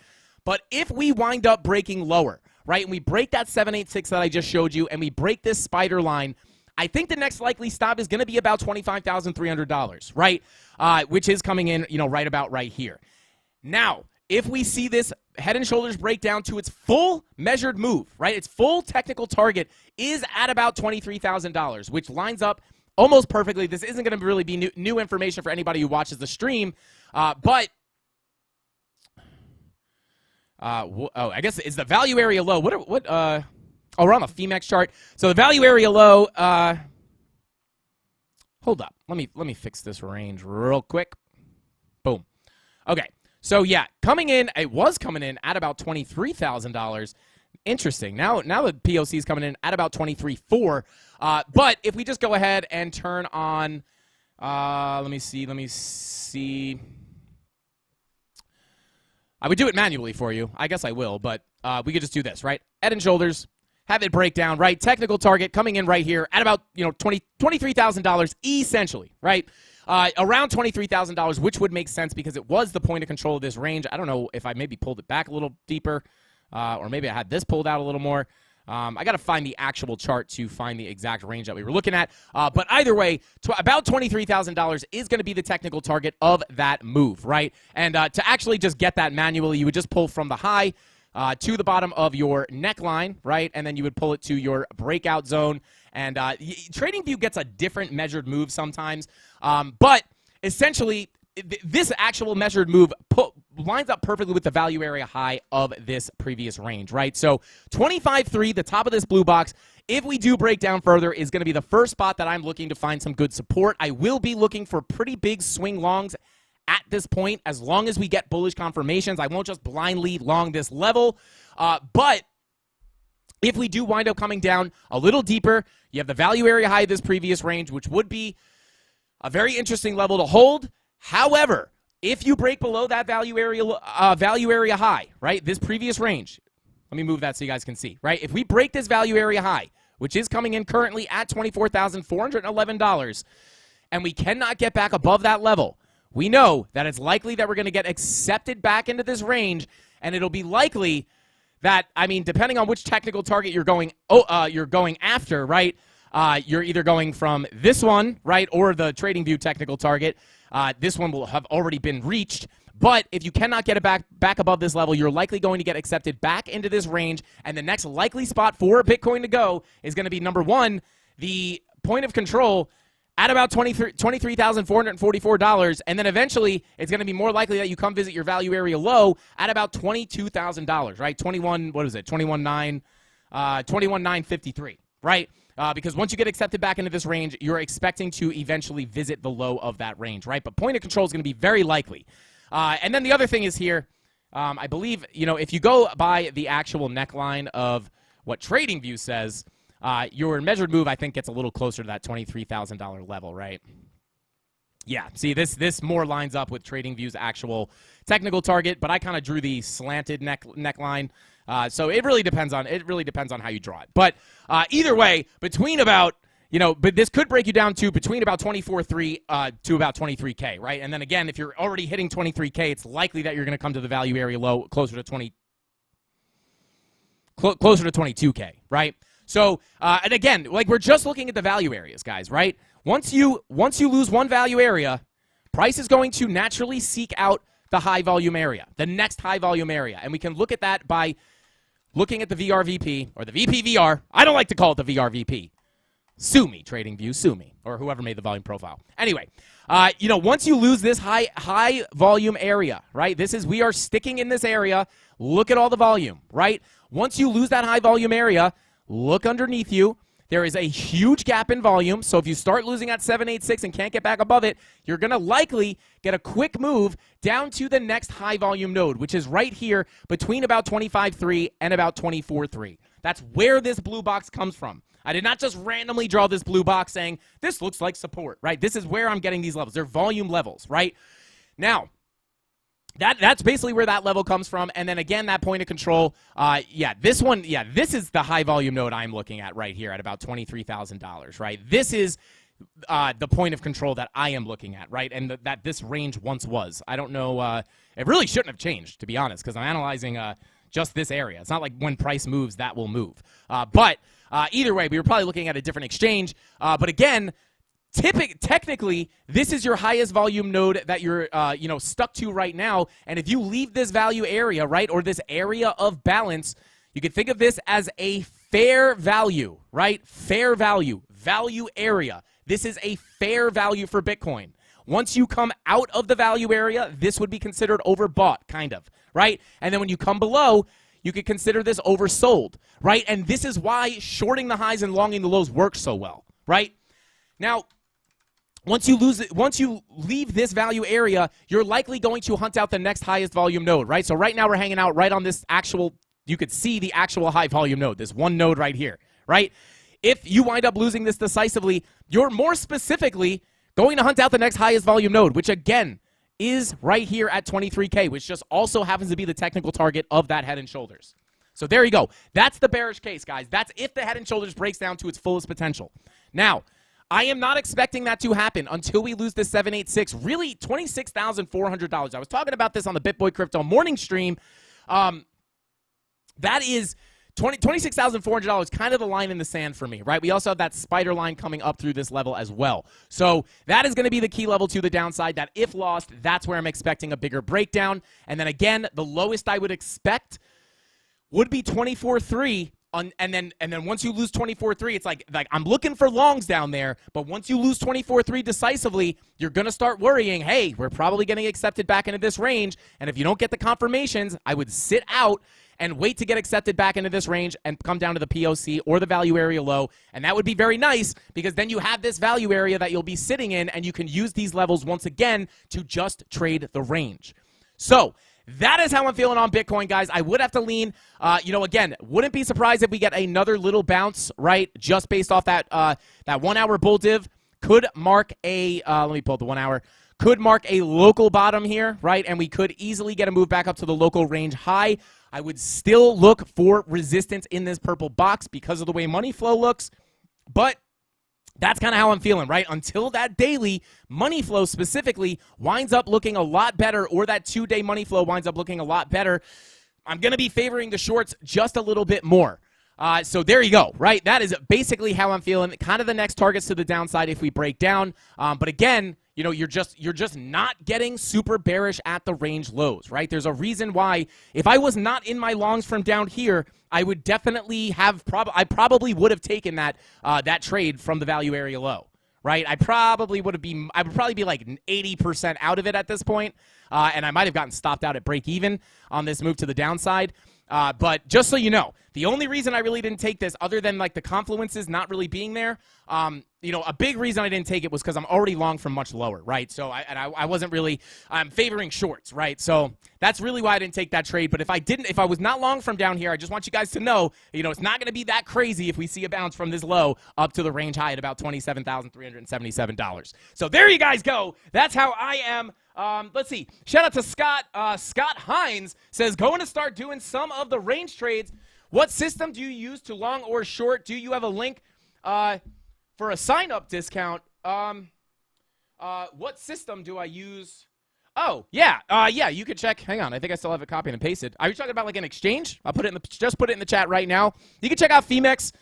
C: But if we wind up breaking lower, right, and we break that 786 that I just showed you, and we break this spider line, I think the next likely stop is going to be about $25,300, right? Which is coming in, right about right here. Now, if we see this head and shoulders break down to its full measured move, right? Its full technical target is at about $23,000, which lines up almost perfectly. This isn't going to really be new information for anybody who watches the stream, but I guess is the value area low. We're on the FEMEX chart. So the value area low, hold up. Let me fix this range real quick. Boom. Okay. So yeah, it was coming in at about $23,000. Interesting. Now the POC is coming in at about $23,400. But if we just go ahead and turn on, let me see. I would do it manually for you. I guess I will, but we could just do this, right? Head and shoulders, have it break down, right? Technical target coming in right here at about $23,000 essentially, right? Around $23,000, which would make sense because it was the point of control of this range. I don't know if I maybe pulled it back a little deeper, or maybe I had this pulled out a little more. I got to find the actual chart to find the exact range that we were looking at. But either way, about $23,000 is going to be the technical target of that move, right? And to actually just get that manually, you would just pull from the high to the bottom of your neckline, right? And then you would pull it to your breakout zone. And TradingView gets a different measured move sometimes. But essentially, this actual measured move lines up perfectly with the value area high of this previous range, right? So 25.3, the top of this blue box, if we do break down further, is going to be the first spot that I'm looking to find some good support. I will be looking for pretty big swing longs at this point, as long as we get bullish confirmations. I won't just blindly long this level. But if we do wind up coming down a little deeper, you have the value area high of this previous range, which would be a very interesting level to hold. However, if you break below that value area high, right, this previous range, let me move that so you guys can see, right? If we break this value area high, which is coming in currently at $24,411, and we cannot get back above that level, we know that it's likely that we're going to get accepted back into this range, and it'll be likely that, depending on which technical target you're going after, right, you're either going from this one, right, or the TradingView technical target. This one will have already been reached. But if you cannot get it back above this level, you're likely going to get accepted back into this range. And the next likely spot for Bitcoin to go is going to be, number one, the point of control at about $23,444. And then eventually, it's going to be more likely that you come visit your value area low at about $22,000, right? 21,953, right? Because once you get accepted back into this range, you're expecting to eventually visit the low of that range, right? But point of control is going to be very likely. And then the other thing is here, I believe, if you go by the actual neckline of what TradingView says, your measured move, I think, gets a little closer to that $23,000 level, right? Yeah, see, this more lines up with TradingView's actual technical target, but I kind of drew the slanted neckline. So it really depends on how you draw it. But either way, between about, but this could break you down to between about 24.3 to about 23K, right? And then again, if you're already hitting 23K, it's likely that you're going to come to the value area low closer to 22K, right? So and again, we're just looking at the value areas, guys, right? Once you lose one value area, price is going to naturally seek out the high volume area, the next high volume area, and we can look at that by looking at the VRVP or the VPVR. I don't like to call it the VRVP. Sue me, TradingView, sue me, or whoever made the volume profile. Anyway, once you lose this high volume area, right? We are sticking in this area. Look at all the volume, right? Once you lose that high volume area, look underneath you. There is a huge gap in volume, so if you start losing at 786 and can't get back above it, you're going to likely get a quick move down to the next high volume node, which is right here between about 25.3 and about 24.3. That's where this blue box comes from. I did not just randomly draw this blue box saying, this looks like support, right? This is where I'm getting these levels. They're volume levels, right? Now, that's basically where that level comes from. And then again, that point of control, this is the high volume node I'm looking at right here at about $23,000, right? This is the point of control that I am looking at, right? And that this range once was. I don't know. It really shouldn't have changed, to be honest, because I'm analyzing just this area. It's not like when price moves, that will move. But Either way, we were probably looking at a different exchange. But again, technically, this is your highest volume node that you're, stuck to right now. And if you leave this value area, right, or this area of balance, you can think of this as a fair value, right? Fair value area. This is a fair value for Bitcoin. Once you come out of the value area, this would be considered overbought, kind of, right? And then when you come below, you could consider this oversold, right? And this is why shorting the highs and longing the lows works so well, right? Now, once you leave this value area, you're likely going to hunt out the next highest volume node, right? So right now we're hanging out right on this actual, you could see the actual high volume node, this one node right here, right? If you wind up losing this decisively, you're more specifically going to hunt out the next highest volume node, which again is right here at 23K, which just also happens to be the technical target of that head and shoulders. So there you go. That's the bearish case, guys. That's if the head and shoulders breaks down to its fullest potential. Now, I am not expecting that to happen until we lose the 786, really $26,400. I was talking about this on the BitBoy Crypto morning stream. That is $26,400, kind of the line in the sand for me, right? We also have that spider line coming up through this level as well. So that is going to be the key level to the downside, that if lost, that's where I'm expecting a bigger breakdown. And then again, the lowest I would expect would be 24.3. And then once you lose 24.3, it's like I'm looking for longs down there, but once you lose 24.3 decisively, you're going to start worrying, hey, we're probably getting accepted back into this range, and if you don't get the confirmations, I would sit out and wait to get accepted back into this range and come down to the POC or the value area low, and that would be very nice because then you have this value area that you'll be sitting in, and you can use these levels once again to just trade the range. So that is how I'm feeling on Bitcoin, guys. I would have to lean, again, wouldn't be surprised if we get another little bounce, right, just based off that 1 hour bull div. Could mark a, let me pull up the 1 hour, could mark a local bottom here, right, and we could easily get a move back up to the local range high. I would still look for resistance in this purple box because of the way money flow looks, but that's kind of how I'm feeling, right? Until that daily money flow specifically winds up looking a lot better, or that 2-day money flow winds up looking a lot better, I'm going to be favoring the shorts just a little bit more. So there you go, right? That is basically how I'm feeling. Kind of the next targets to the downside if we break down. But again, you're just not getting super bearish at the range lows, right? There's a reason why if I was not in my longs from down here, I would definitely have I probably would have taken that trade from the value area low, right? I would probably be like 80% out of it at this point, and I might have gotten stopped out at break even on this move to the downside. But just so you know, the only reason I really didn't take this, other than like the confluences not really being there, a big reason I didn't take it was because I'm already long from much lower, right? So I wasn't really, I'm favoring shorts, right? So that's really why I didn't take that trade. But if I was not long from down here, I just want you guys to know, it's not going to be that crazy if we see a bounce from this low up to the range high at about $27,377. So there you guys go. That's how I am. Let's see. Shout out to Scott. Scott Hines says, going to start doing some of the range trades. What system do you use to long or short? Do you have a link for a sign-up discount? What system do I use? Oh, yeah. You could check. Hang on. I think I still have it copied and pasted. Are you talking about like an exchange? I'll just put it in the chat right now. You can check out Femex.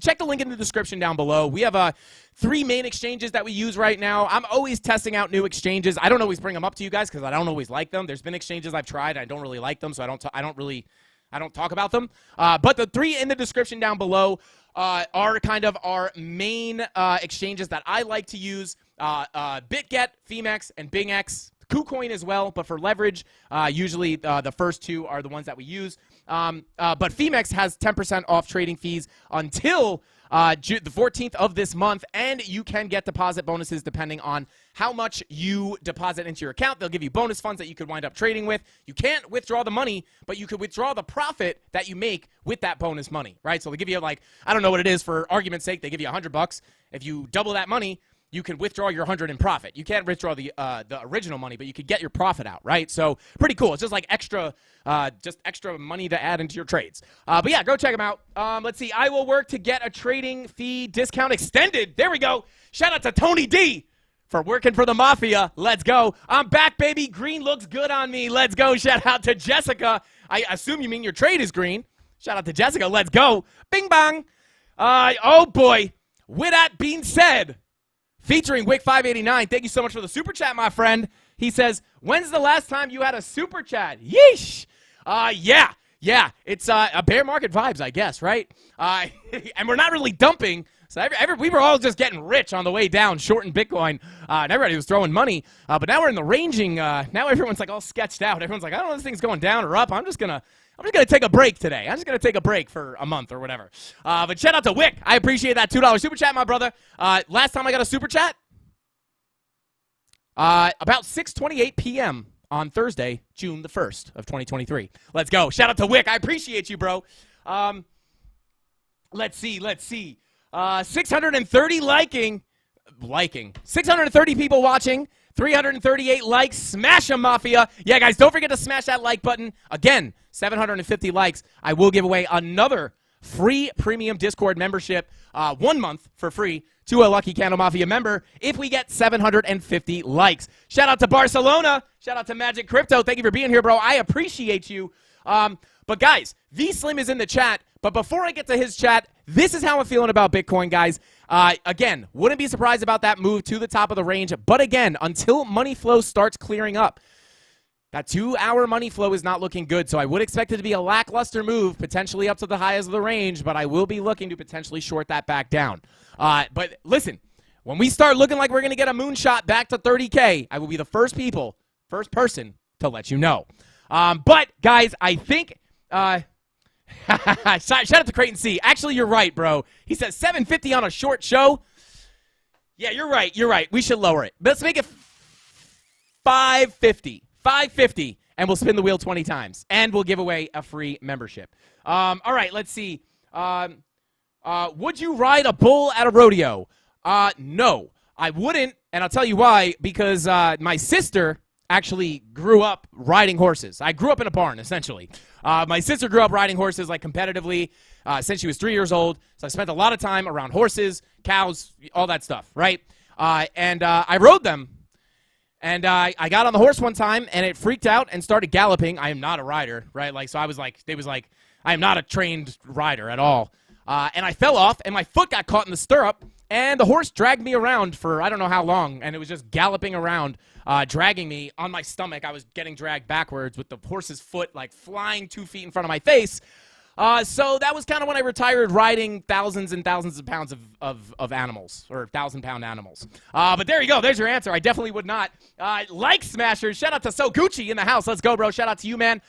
C: Check the link in the description down below. We have 3 main exchanges that we use right now. I'm always testing out new exchanges. I don't always bring them up to you guys because I don't always like them. There's been exchanges I've tried. I don't really like them, so I don't talk about them. But the 3 in the description down below are kind of our main exchanges that I like to use. BitGet, Femex, and BingX. KuCoin as well, but for leverage, usually the first 2 are the ones that we use. But Femex has 10% off trading fees until the 14th of this month, and you can get deposit bonuses depending on how much you deposit into your account. They'll give you bonus funds that you could wind up trading with. You can't withdraw the money, but you could withdraw the profit that you make with that bonus money, right? So they give you, like, I don't know what it is, for argument's sake, they give you $100. If you double that money, you can withdraw your 100 in profit. You can't withdraw the original money, but you could get your profit out, right? So pretty cool. It's just like extra money to add into your trades. But yeah, go check them out. Let's see. I will work to get a trading fee discount extended. There we go. Shout out to Tony D for working for the Mafia. Let's go. I'm back, baby. Green looks good on me. Let's go. Shout out to Jessica. I assume you mean your trade is green. Shout out to Jessica. Let's go. Bing bong. Oh, boy. With that being said, featuring Wick589, thank you so much for the super chat, my friend. He says, when's the last time you had a super chat? Yeesh. Yeah. It's a bear market vibes, I guess, right? And we're not really dumping. So we were all just getting rich on the way down, shorting Bitcoin, and everybody was throwing money. But now we're in the ranging. Now everyone's like all sketched out. Everyone's like, I don't know if this thing's going down or up. I'm just gonna take a break today. I'm just gonna take a break for a month or whatever. But shout out to Wick. I appreciate that $2 super chat, my brother. Last time I got a super chat, about 6:28 p.m. on Thursday, June the 1st of 2023. Let's go. Shout out to Wick. I appreciate you, bro. Let's see. 630 liking. 630 people watching. 338 likes. Smash 'em, Mafia. Yeah, guys, don't forget to smash that like button. Again, 750 likes. I will give away another free premium Discord membership, 1 month for free, to a lucky CandleMafia member if we get 750 likes. Shout out to Barcelona. Shout out to Magic Crypto. Thank you for being here, bro. I appreciate you. But guys, V-Slim is in the chat. But before I get to his chat, this is how I'm feeling about Bitcoin, guys. Again, wouldn't be surprised about that move to the top of the range. But again, until money flow starts clearing up, that 2-hour money flow is not looking good. So I would expect it to be a lackluster move, potentially up to the highs of the range. But I will be looking to potentially short that back down. But listen, when we start looking like we're going to get a moonshot back to 30K, I will be the first person to let you know. But, guys, I think... Shout out to Creighton C. Actually, you're right, bro. He says 750 on a short show. Yeah, you're right. We should lower it. Let's make it 550. 550, and we'll spin the wheel 20 times. And we'll give away a free membership. All right, let's see. Would you ride a bull at a rodeo? No, I wouldn't, and I'll tell you why. Because my sister actually grew up riding horses. I grew up in a barn, essentially. My sister grew up riding horses, like, competitively since she was 3 years old. So I spent a lot of time around horses, cows, all that stuff, right? And I rode them. And I got on the horse one time, and it freaked out and started galloping. I am not a rider, right? Like, so they was like, I am not a trained rider at all. And I fell off, and my foot got caught in the stirrup, and the horse dragged me around for I don't know how long, and it was just galloping around, dragging me on my stomach. I was getting dragged backwards with the horse's foot, like, flying 2 feet in front of my face. So that was kind of when I retired riding thousands and thousands of pounds of animals, or 1,000-pound animals. But there you go. There's your answer. I definitely would not. Like smashers. Shout out to So Gucci in the house. Let's go, bro. Shout out to you, man.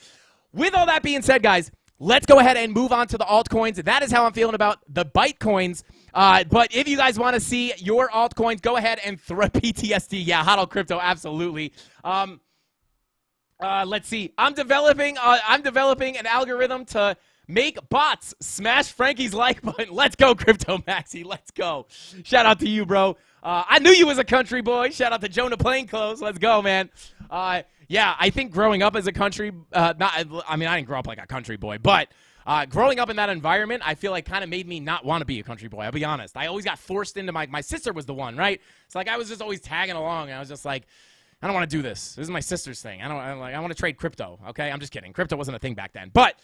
C: With all that being said, guys, let's go ahead and move on to the altcoins. That is how I'm feeling about the Bytecoins. But if you guys want to see your altcoins, go ahead and throw PTSD. Yeah, HODL Crypto, absolutely. Let's see. I'm developing an algorithm to make bots smash Frankie's like button. Let's go, Crypto Maxi. Let's go. Shout out to you, bro. I knew you was a country boy. Shout out to Jonah Plainclothes. Let's go, man. Yeah, I think growing up as a country, I didn't grow up like a country boy, but growing up in that environment, I feel like kind of made me not want to be a country boy. I'll be honest. I always got forced into my sister was the one, right? It's like I was just always tagging along, and I was just like, I don't want to do this. This is my sister's thing. I want to trade crypto, okay? I'm just kidding. Crypto wasn't a thing back then. But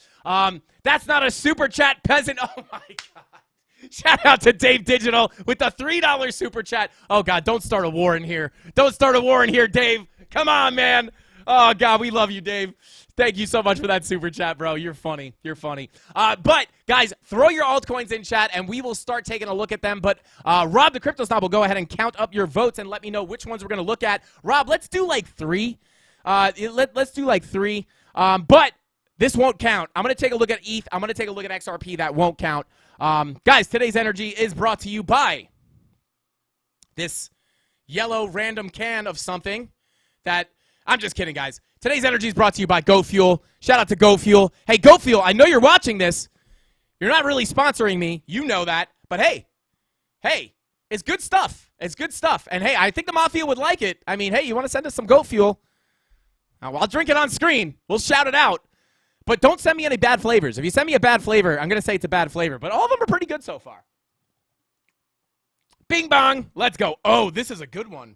C: that's not a super chat, peasant. Oh, my God. Shout out to Dave Digital with the $3 super chat. Oh, God, don't start a war in here. Don't start a war in here, Dave. Come on, man. Oh, God, we love you, Dave. Thank you so much for that super chat, bro. You're funny. You're funny. But, guys, throw your altcoins in chat, and we will start taking a look at them. But Rob the Crypto Snob will go ahead and count up your votes and let me know which ones we're going to look at. Rob, let's do like 3. Let's do like 3. But this won't count. I'm going to take a look at ETH. I'm going to take a look at XRP. That won't count. Guys, today's energy is brought to you by this yellow random can of something that I'm just kidding, guys. Today's energy is brought to you by GoFuel. Shout out to GoFuel. Hey, GoFuel, I know you're watching this. You're not really sponsoring me. You know that. But hey, it's good stuff. It's good stuff. And hey, I think the Mafia would like it. I mean, hey, you want to send us some GoFuel? I'll drink it on screen. We'll shout it out. But don't send me any bad flavors. If you send me a bad flavor, I'm going to say it's a bad flavor. But all of them are pretty good so far. Bing bong. Let's go. Oh, this is a good one.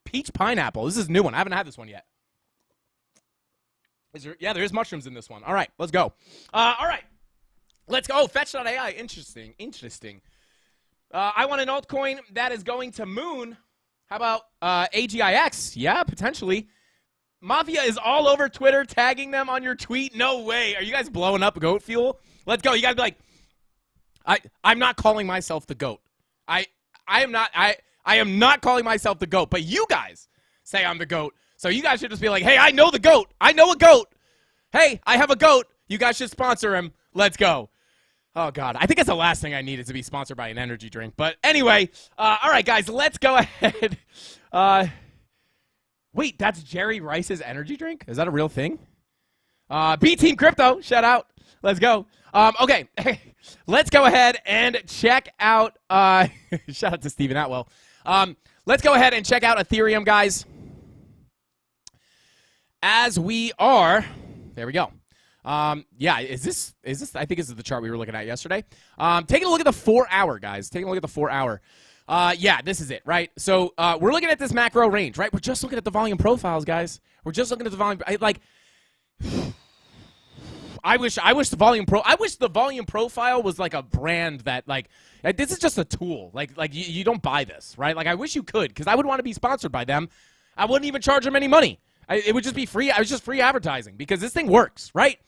C: Peach pineapple. This is a new one. I haven't had this one yet. Yeah, there's mushrooms in this one. All right, let's go. All right. Let's go. Fetch.ai. Interesting. I want an altcoin that is going to Moon. How about AGIX? Yeah, potentially. Mafia is all over Twitter tagging them on your tweet. No way. Are you guys blowing up goat fuel? Let's go. You got to be like, I'm not calling myself the goat. I am not calling myself the GOAT, but you guys say I'm the GOAT. So you guys should just be like, hey, I know the GOAT. I know a GOAT. Hey, I have a GOAT. You guys should sponsor him. Let's go. Oh, God. I think it's the last thing I need is to be sponsored by an energy drink. But anyway, all right, guys, let's go ahead. Wait, that's Jerry Rice's energy drink? Is that a real thing? B-Team Crypto, shout out. Let's go. Okay, let's go ahead and check out, shout out to Steven Atwell. Let's go ahead and check out Ethereum, guys. As we are, there we go. Yeah, is this, I think this is the chart we were looking at yesterday. Taking a look at the 4 hour, guys. Taking a look at the 4 hour. Yeah, this is it, right? So, we're looking at this macro range, right? We're just looking at the volume profiles, guys. We're just looking at the volume, I wish the volume profile was like a brand that like this is just a tool. Like you don't buy this, right? Like I wish you could, because I would want to be sponsored by them. I wouldn't even charge them any money. It would just be free. I was just free advertising because this thing works, right?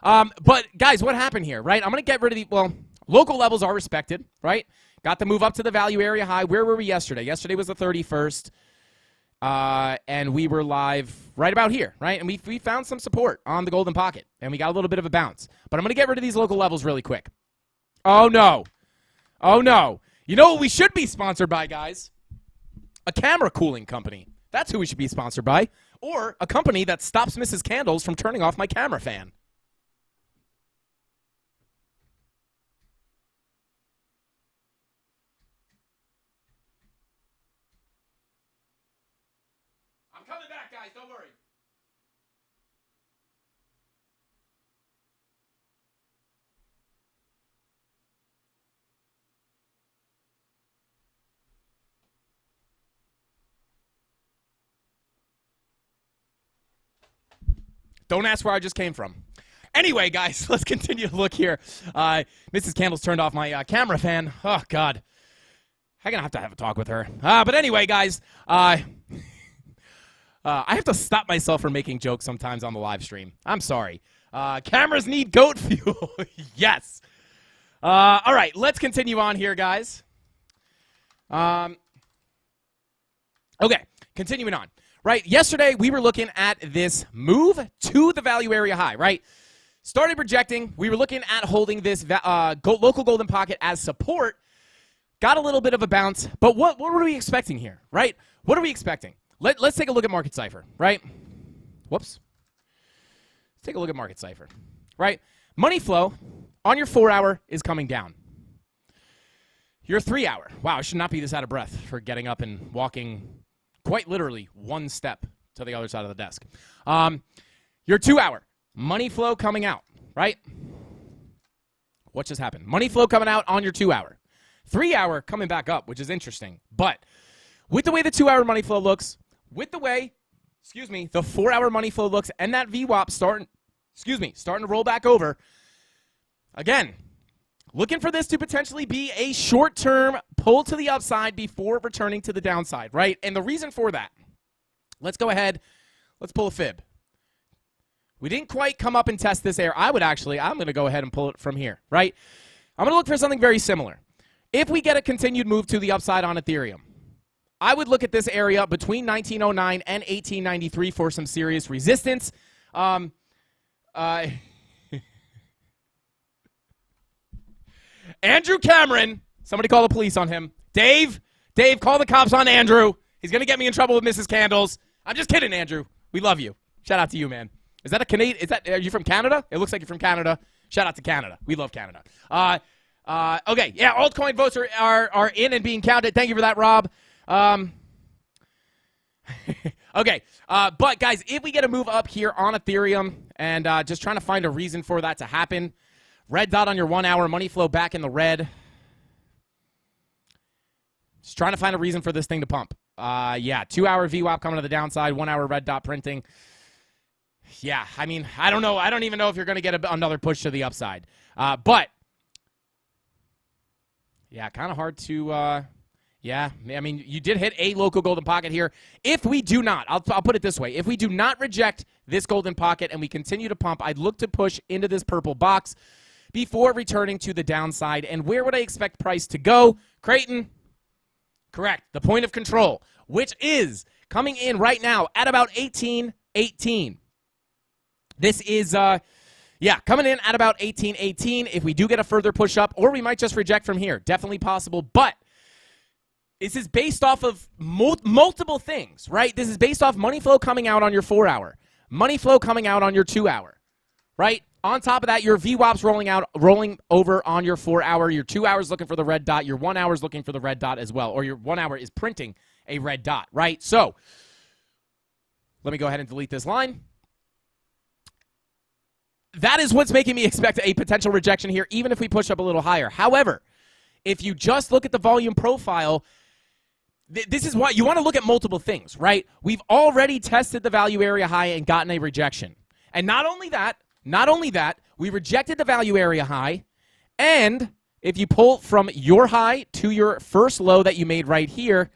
C: But guys, what happened here, right? I'm gonna get rid of the local levels are respected, right? Got to move up to the value area high. Where were we yesterday? Yesterday was the 31st. And we were live right about here, right? And we found some support on the golden pocket, and we got a little bit of a bounce. But I'm going to get rid of these local levels really quick. Oh, no. Oh, no. You know what we should be sponsored by, guys? A camera cooling company. That's who we should be sponsored by. Or a company that stops Mrs. Candles from turning off my camera fan. I'm coming back, guys. Don't worry. Don't ask where I just came from. Anyway, guys, let's continue to look here. Mrs. Candles turned off my camera fan. Oh, God. I'm going to have a talk with her. But anyway, guys, I have to stop myself from making jokes sometimes on the live stream. I'm sorry. Cameras need goat fuel. Yes. All right, let's continue on here, guys. Okay, continuing on. Right, yesterday we were looking at this move to the value area high, right? Started projecting. We were looking at holding this local golden pocket as support. Got a little bit of a bounce, but what were we expecting here, right? What are we expecting? Let's take a look at Market Cipher, right? Whoops. Let's take a look at Market Cipher, right? Money flow on your 4 hour is coming down. Your 3 hour, wow, I should not be this out of breath for getting up and walking quite literally one step to the other side of the desk. Your 2 hour, money flow coming out, right? What just happened? Money flow coming out on your 2 hour. 3 hour coming back up, which is interesting. But with the way the 2 hour money flow looks, with the way, the 4 hour money flow looks, and that VWAP starting to roll back over, again, looking for this to potentially be a short-term pull to the upside before returning to the downside, right? And the reason for that, let's go ahead, let's pull a fib. We didn't quite come up and test this area. I'm going to go ahead and pull it from here, right? I'm going to look for something very similar. If we get a continued move to the upside on Ethereum, I would look at this area between 1909 and 1893 for some serious resistance. Andrew Cameron, somebody call the police on him. Dave, call the cops on Andrew. He's going to get me in trouble with Mrs. Candles. I'm just kidding, Andrew. We love you. Shout out to you, man. Is that a Canadian? Are you from Canada? It looks like you're from Canada. Shout out to Canada. We love Canada. Okay, yeah, altcoin votes are in and being counted. Thank you for that, Rob. Okay, but guys, if we get a move up here on Ethereum and just trying to find a reason for that to happen, red dot on your 1 hour, money flow back in the red. Just trying to find a reason for this thing to pump. Yeah, 2 hour VWAP coming to the downside, 1 hour red dot printing. Yeah, I mean, I don't know. I don't even know if you're going to get another push to the upside. But Yeah, kind of hard to, yeah. I mean, you did hit a local golden pocket here. If we do not, I'll put it this way. If we do not reject this golden pocket and we continue to pump, I'd look to push into this purple box before returning to the downside. And where would I expect price to go? Creighton, correct. The point of control, which is coming in right now at about 18.18. This is, coming in at about 18.18. If we do get a further push up, or we might just reject from here. Definitely possible, but this is based off of multiple things, right? This is based off money flow coming out on your 4-hour, money flow coming out on your 2-hour, right? On top of that, your VWAP's rolling over on your 4-hour. Your 2 hours looking for the red dot. Your 1 hour is looking for the red dot as well, or your 1 hour is printing a red dot, right? So let me go ahead and delete this line. That is what's making me expect a potential rejection here, even if we push up a little higher. However, if you just look at the volume profile, this is why you want to look at multiple things, right? We've already tested the value area high and gotten a rejection. And not only that, we rejected the value area high, and if you pull from your high to your first low that you made right here,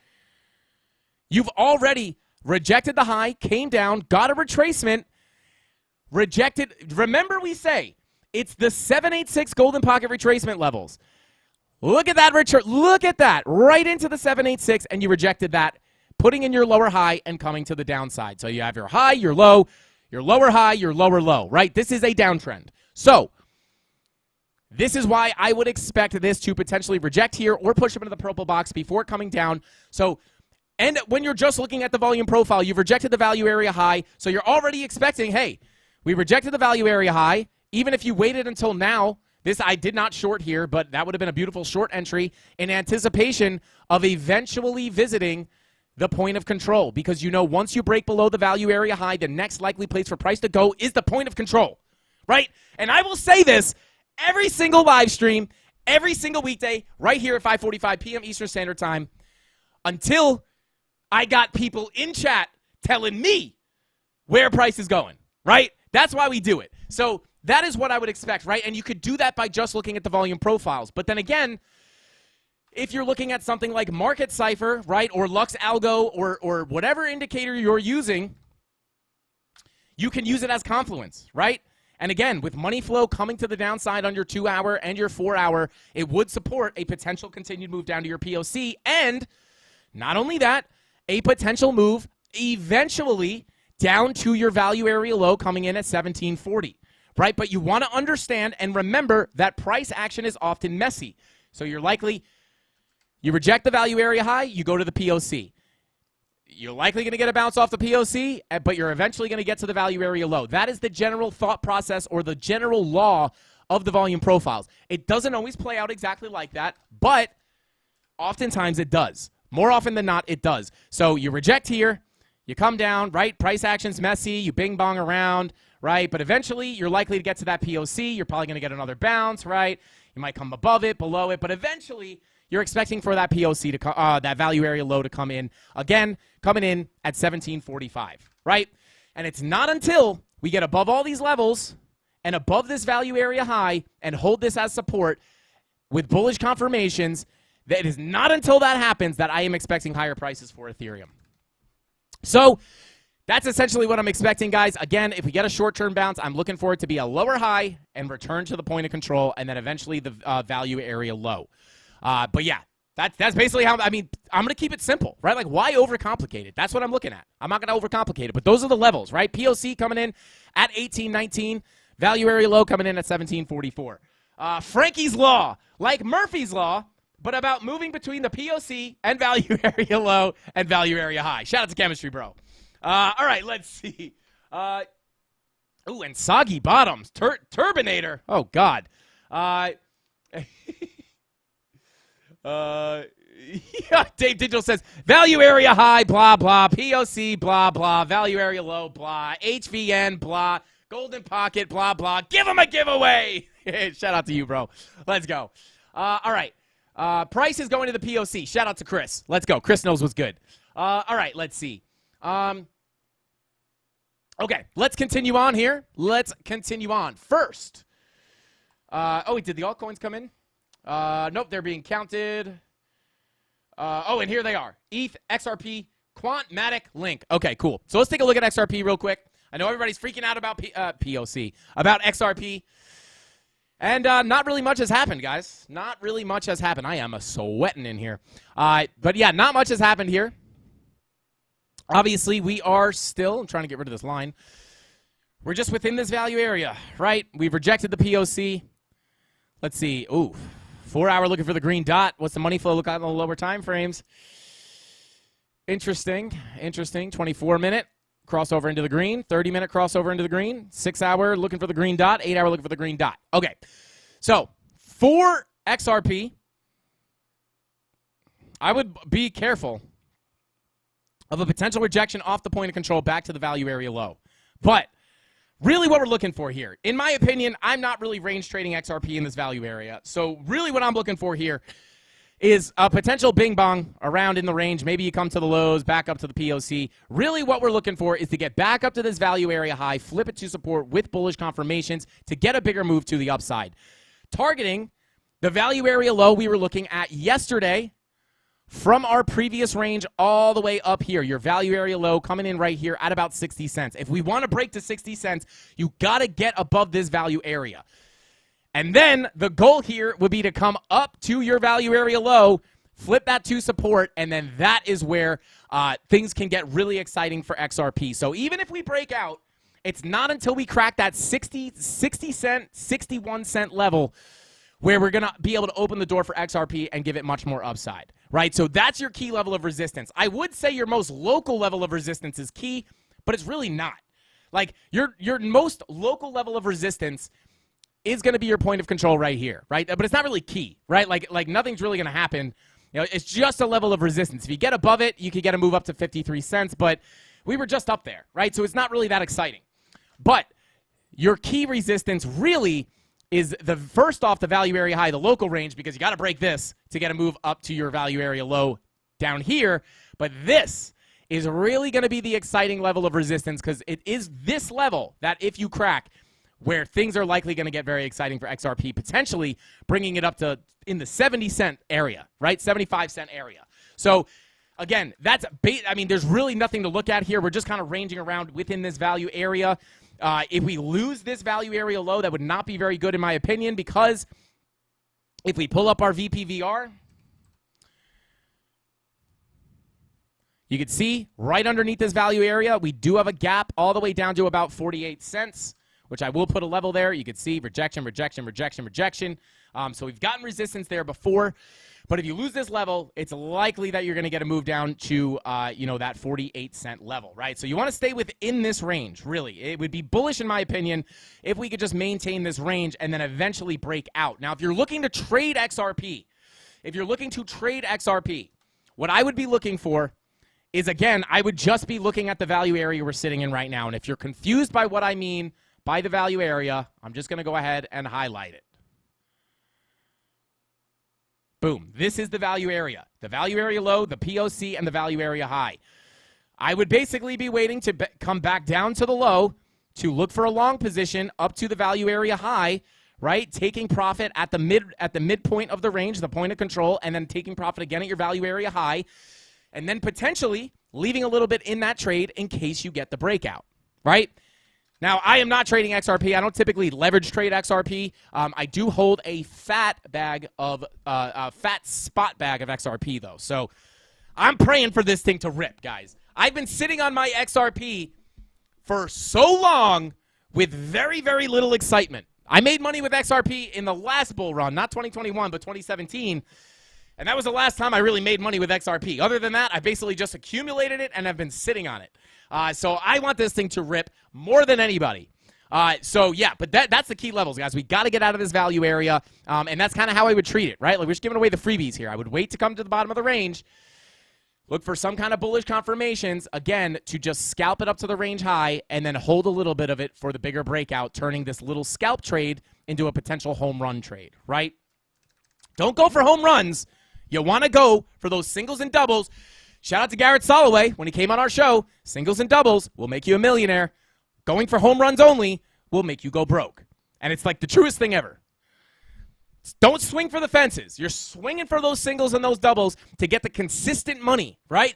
C: you've already rejected the high, came down, got a retracement, rejected. Remember, we say it's the 786 golden pocket retracement levels. Look at that, Richard. Look at that. Right into the 786, and you rejected that, putting in your lower high and coming to the downside. So you have your high, your low, your lower high, your lower low, right? This is a downtrend. So this is why I would expect this to potentially reject here or push up into the purple box before coming down. So, and when you're just looking at the volume profile, you've rejected the value area high, so you're already expecting, hey, we rejected the value area high. Even if you waited until now, this I did not short here, but that would have been a beautiful short entry in anticipation of eventually visiting the point of control, because you know once you break below the value area high, the next likely place for price to go is the point of control, right? And I will say this every single live stream, every single weekday, right here at 5:45 p.m. Eastern Standard Time, until I got people in chat telling me where price is going, right? That's why we do it. So that is what I would expect, right? And you could do that by just looking at the volume profiles. But then again, if you're looking at something like Market Cipher, right, or Lux Algo, or whatever indicator you're using, you can use it as confluence, right? And again, with money flow coming to the downside on your 2-hour and your 4-hour, it would support a potential continued move down to your POC. And not only that, a potential move eventually down to your value area low coming in at 1740, right? But you want to understand and remember that price action is often messy. So you're likely, you reject the value area high, you go to the POC. You're likely going to get a bounce off the POC, but you're eventually going to get to the value area low. That is the general thought process or the general law of the volume profiles. It doesn't always play out exactly like that, but oftentimes it does. More often than not, it does. So you reject here, you come down, right? Price action's messy, you bing bong around, right? But eventually you're likely to get to that POC. You're probably going to get another bounce, right? You might come above it, below it, but eventually you're expecting for that POC to that value area low to come in. Again, coming in at 1745, right? And it's not until we get above all these levels and above this value area high and hold this as support with bullish confirmations, that it is not until that happens that I am expecting higher prices for Ethereum. So that's essentially what I'm expecting, guys. Again, if we get a short-term bounce, I'm looking for it to be a lower high and return to the point of control, and then eventually the value area low. But yeah, that's basically how, I mean, I'm going to keep it simple, right? Like, why overcomplicate it? That's what I'm looking at. I'm not going to overcomplicate it, but those are the levels, right? POC coming in at 1819, value area low coming in at 1744. Frankie's Law, like Murphy's Law, but about moving between the POC and value area low and value area high. Shout out to Chemistry Bro. All right, let's see. Ooh, and Soggy Bottoms. Turbinator. Oh, God. Yeah, Dave Digital says, value area high, blah, blah, POC, blah, blah, value area low, blah, HVN, blah, golden pocket, blah, blah. Give him a giveaway. Shout out to you, bro. Let's go. All right. Price is going to the POC. Shout out to Chris. Let's go. Chris knows what's good. All right, let's see. Okay, let's continue on here. Let's continue on. First, did the altcoins come in? Nope, they're being counted. Oh, and here they are. ETH, XRP, Quantmatic, Link. Okay, cool. So let's take a look at XRP real quick. I know everybody's freaking out about POC, about XRP. And not really much has happened, guys. Not really much has happened. I am sweating in here. But yeah, not much has happened here. Obviously, we are still, I'm trying to get rid of this line. We're just within this value area, right? We've rejected the POC. Let's see. Ooh, 4 hour looking for the green dot. What's the money flow look like on the lower time frames? Interesting. 24 minute crossover into the green. 30 minute crossover into the green. 6 hour looking for the green dot. 8 hour looking for the green dot. Okay. So for XRP, I would be careful of a potential rejection off the point of control back to the value area low. But really what we're looking for here, in my opinion, I'm not really range trading XRP in this value area. So really what I'm looking for here is a potential bing bong around in the range. Maybe you come to the lows, back up to the POC. Really what we're looking for is to get back up to this value area high, flip it to support with bullish confirmations to get a bigger move to the upside. Targeting the value area low we were looking at yesterday from our previous range all the way up here. Your value area low coming in right here at about 60 cents. If we want to break to 60 cents, you got to get above this value area. And then the goal here would be to come up to your value area low, flip that to support, and then that is where things can get really exciting for XRP. So even if we break out, it's not until we crack that 60 cent, 61 cent level where we're going to be able to open the door for XRP and give it much more upside, right? So that's your key level of resistance. I would say your most local level of resistance is key, but it's really not. Like your most local level of resistance is going to be your point of control right here, right? But it's not really key, right? Like nothing's really going to happen. You know, it's just a level of resistance. If you get above it, you could get a move up to 53 cents, but we were just up there, right? So it's not really that exciting. But your key resistance really is the first off the value area high, the local range, because you got to break this to get a move up to your value area low down here. But this is really going to be the exciting level of resistance because it is this level that if you crack, where things are likely going to get very exciting for XRP, potentially bringing it up to in the 70 cent area, right? 75 cent area. So again, that's I mean, there's really nothing to look at here. We're just kind of ranging around within this value area. If we lose this value area low, that would not be very good in my opinion, because if we pull up our VPVR, you can see right underneath this value area, we do have a gap all the way down to about 48 cents, which I will put a level there. You can see rejection, rejection, rejection, rejection. So we've gotten resistance there before. But if you lose this level, it's likely that you're going to get a move down to, that 48 cent level, right? So you want to stay within this range, really. It would be bullish, in my opinion, if we could just maintain this range and then eventually break out. Now, if you're looking to trade XRP, what I would be looking for is, again, I would just be looking at the value area we're sitting in right now. And if you're confused by what I mean by the value area, I'm just going to go ahead and highlight it. Boom. This is the value area. The value area low, the POC, and the value area high. I would basically be waiting to come back down to the low to look for a long position up to the value area high, right? Taking profit at the midpoint of the range, the point of control, and then taking profit again at your value area high, and then potentially leaving a little bit in that trade in case you get the breakout, right? Now, I am not trading XRP. I don't typically leverage trade XRP. I do hold a fat spot bag of XRP, though. So I'm praying for this thing to rip, guys. I've been sitting on my XRP for so long with very, very little excitement. I made money with XRP in the last bull run, not 2021, but 2017. And that was the last time I really made money with XRP. Other than that, I basically just accumulated it and have been sitting on it. So I want this thing to rip more than anybody. So yeah, but that's the key levels, guys. We got to get out of this value area, and that's kind of how I would treat it, right? Like we're just giving away the freebies here. I would wait to come to the bottom of the range, look for some kind of bullish confirmations, again, to just scalp it up to the range high, and then hold a little bit of it for the bigger breakout, turning this little scalp trade into a potential home run trade, right? Don't go for home runs. You want to go for those singles and doubles. Shout out to Garrett Soloway when he came on our show. Singles and doubles will make you a millionaire. Going for home runs only will make you go broke. And it's like the truest thing ever. Don't swing for the fences. You're swinging for those singles and those doubles to get the consistent money, right?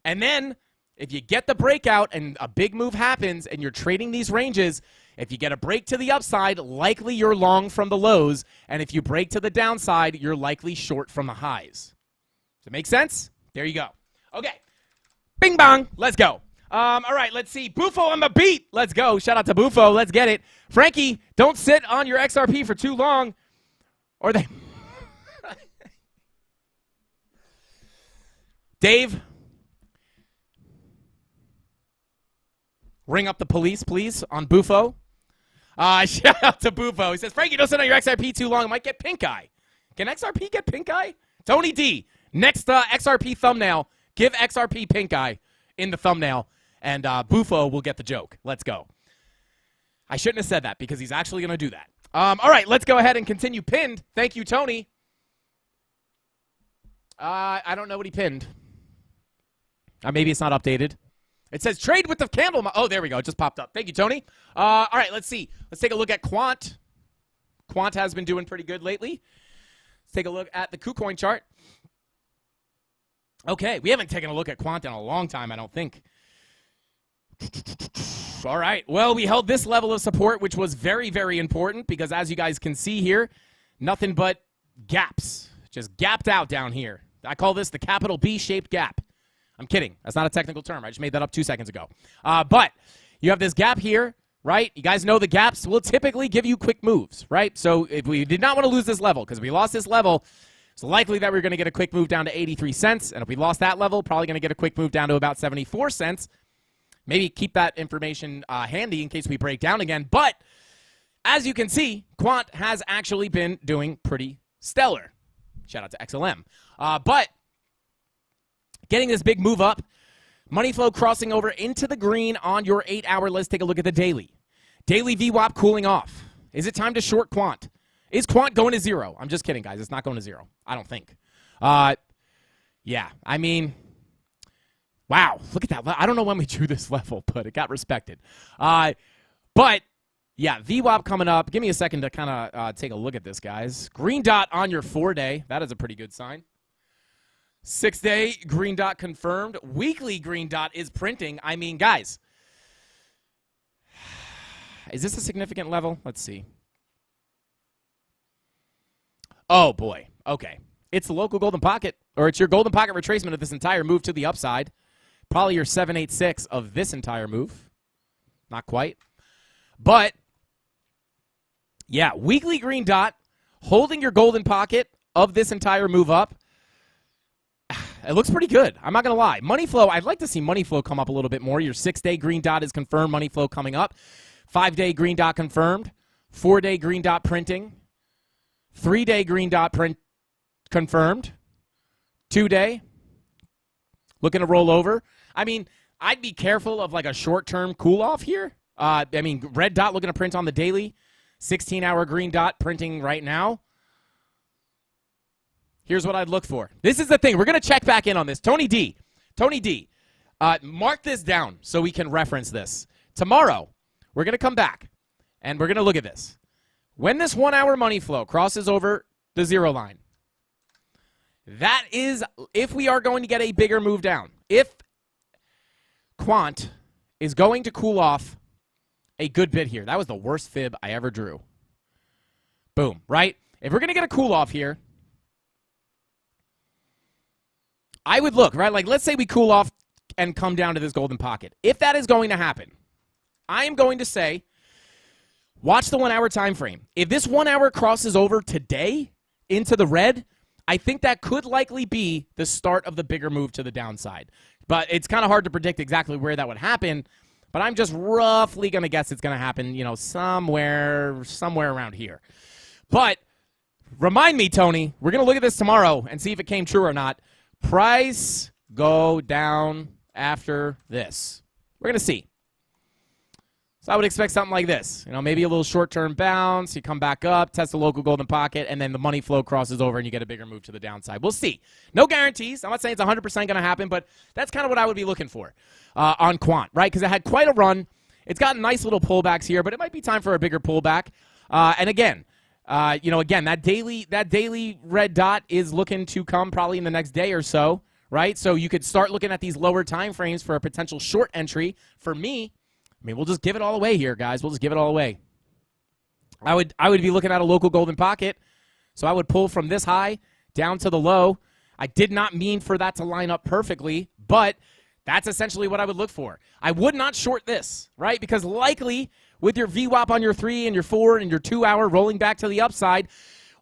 C: And then if you get the breakout and a big move happens and you're trading these ranges, if you get a break to the upside, likely you're long from the lows. And if you break to the downside, you're likely short from the highs. Does it make sense? There you go. Okay. Bing bong. Let's go. All right, let's see. Bufo on the beat. Let's go. Shout out to Bufo. Let's get it. Frankie, don't sit on your XRP for too long. Or they... Dave, ring up the police, please, on Bufo. Shout out to Bufo. He says, Frankie, don't sit on your XRP too long. It might get pink eye. Can XRP get pink eye? Tony D, next XRP thumbnail, give XRP pink eye in the thumbnail, and Bufo will get the joke. Let's go. I shouldn't have said that because he's actually going to do that. All right, let's go ahead and continue. Pinned. Thank you, Tony. I don't know what he pinned. Maybe it's not updated. It says trade with the candle. Oh, there we go. It just popped up. Thank you, Tony. All right, let's see. Let's take a look at Quant. Quant has been doing pretty good lately. Let's take a look at the KuCoin chart. Okay, we haven't taken a look at Quant in a long time, I don't think. All right, well, we held this level of support, which was very, very important because as you guys can see here, nothing but gaps. Just gapped out down here. I call this the capital B-shaped gap. I'm kidding. That's not a technical term. I just made that up 2 seconds ago. But you have this gap here, right? You guys know the gaps will typically give you quick moves, right? So if we did not want to lose this level because if we lost this level, it's likely that we're going to get a quick move down to 83 cents. And if we lost that level, probably going to get a quick move down to about 74 cents. Maybe keep that information handy in case we break down again. But as you can see, Quant has actually been doing pretty stellar. Shout out to XLM. But getting this big move up, money flow crossing over into the green on your 8-hour. Let's take a look at the daily. Daily VWAP cooling off. Is it time to short Quant? Is Quant going to zero? I'm just kidding, guys. It's not going to zero. I don't think. Yeah, I mean, wow. Look at that. I don't know when we drew this level, but it got respected. But, yeah, VWAP coming up. Give me a second to kind of take a look at this, guys. Green dot on your 4-day. That is a pretty good sign. 6-day green dot confirmed. Weekly green dot is printing. I mean, guys, is this a significant level? Let's see. Oh, boy. Okay. It's the local golden pocket, or it's your golden pocket retracement of this entire move to the upside. Probably your 786 of this entire move. Not quite. But, yeah, weekly green dot, holding your golden pocket of this entire move up. It looks pretty good. I'm not going to lie. Money flow, I'd like to see money flow come up a little bit more. Your 6-day green dot is confirmed. Money flow coming up. 5-day green dot confirmed. 4-day green dot printing. 3-day green dot print confirmed. 2-day. Looking to roll over. I mean, I'd be careful of like a short-term cool-off here. I mean, red dot looking to print on the daily. 16-hour green dot printing right now. Here's what I'd look for. This is the thing. We're going to check back in on this. Tony D. Mark this down so we can reference this. Tomorrow, we're going to come back, and we're going to look at this. When this 1-hour money flow crosses over the zero line, that is if we are going to get a bigger move down. If Quant is going to cool off a good bit here. That was the worst fib I ever drew. Boom, right? If we're going to get a cool off here, I would look, right? Like, let's say we cool off and come down to this golden pocket. If that is going to happen, I am going to say, watch the 1-hour time frame. If this 1 hour crosses over today into the red, I think that could likely be the start of the bigger move to the downside. But it's kind of hard to predict exactly where that would happen. But I'm just roughly going to guess it's going to happen, you know, somewhere around here. But remind me, Tony, we're going to look at this tomorrow and see if it came true or not. Price go down after this. We're going to see. So I would expect something like this. You know, maybe a little short-term bounce. You come back up, test the local golden pocket, and then the money flow crosses over and you get a bigger move to the downside. We'll see. No guarantees. I'm not saying it's 100% going to happen, but that's kind of what I would be looking for on Quant, right? Because it had quite a run. It's got nice little pullbacks here, but it might be time for a bigger pullback. And again, Again, that daily red dot is looking to come probably in the next day or so, right? So you could start looking at these lower time frames for a potential short entry. For me, I mean, we'll just give it all away here, guys. We'll just give it all away. I would be looking at a local golden pocket. So I would pull from this high down to the low. I did not mean for that to line up perfectly, but that's essentially what I would look for. I would not short this, right? Because likely with your VWAP on your 3 and your 4 and your 2 hour rolling back to the upside,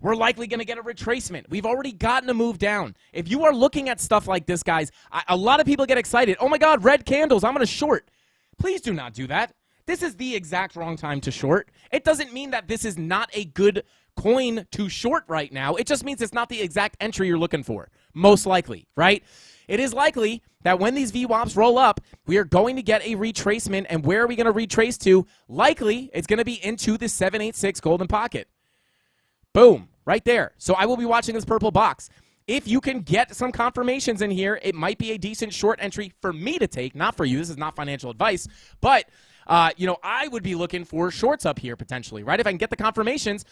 C: we're likely going to get a retracement. We've already gotten a move down. If you are looking at stuff like this, guys, a lot of people get excited. Oh my God, red candles, I'm going to short. Please do not do that. This is the exact wrong time to short. It doesn't mean that this is not a good coin to short right now. It just means it's not the exact entry you're looking for, most likely, right? It is likely that when these VWAPs roll up, we are going to get a retracement, and where are we going to retrace to? Likely, it's going to be into the 786 golden pocket. Boom, right there. So I will be watching this purple box. If you can get some confirmations in here, it might be a decent short entry for me to take, not for you. This is not financial advice, but I would be looking for shorts up here potentially, right? If I can get the confirmations,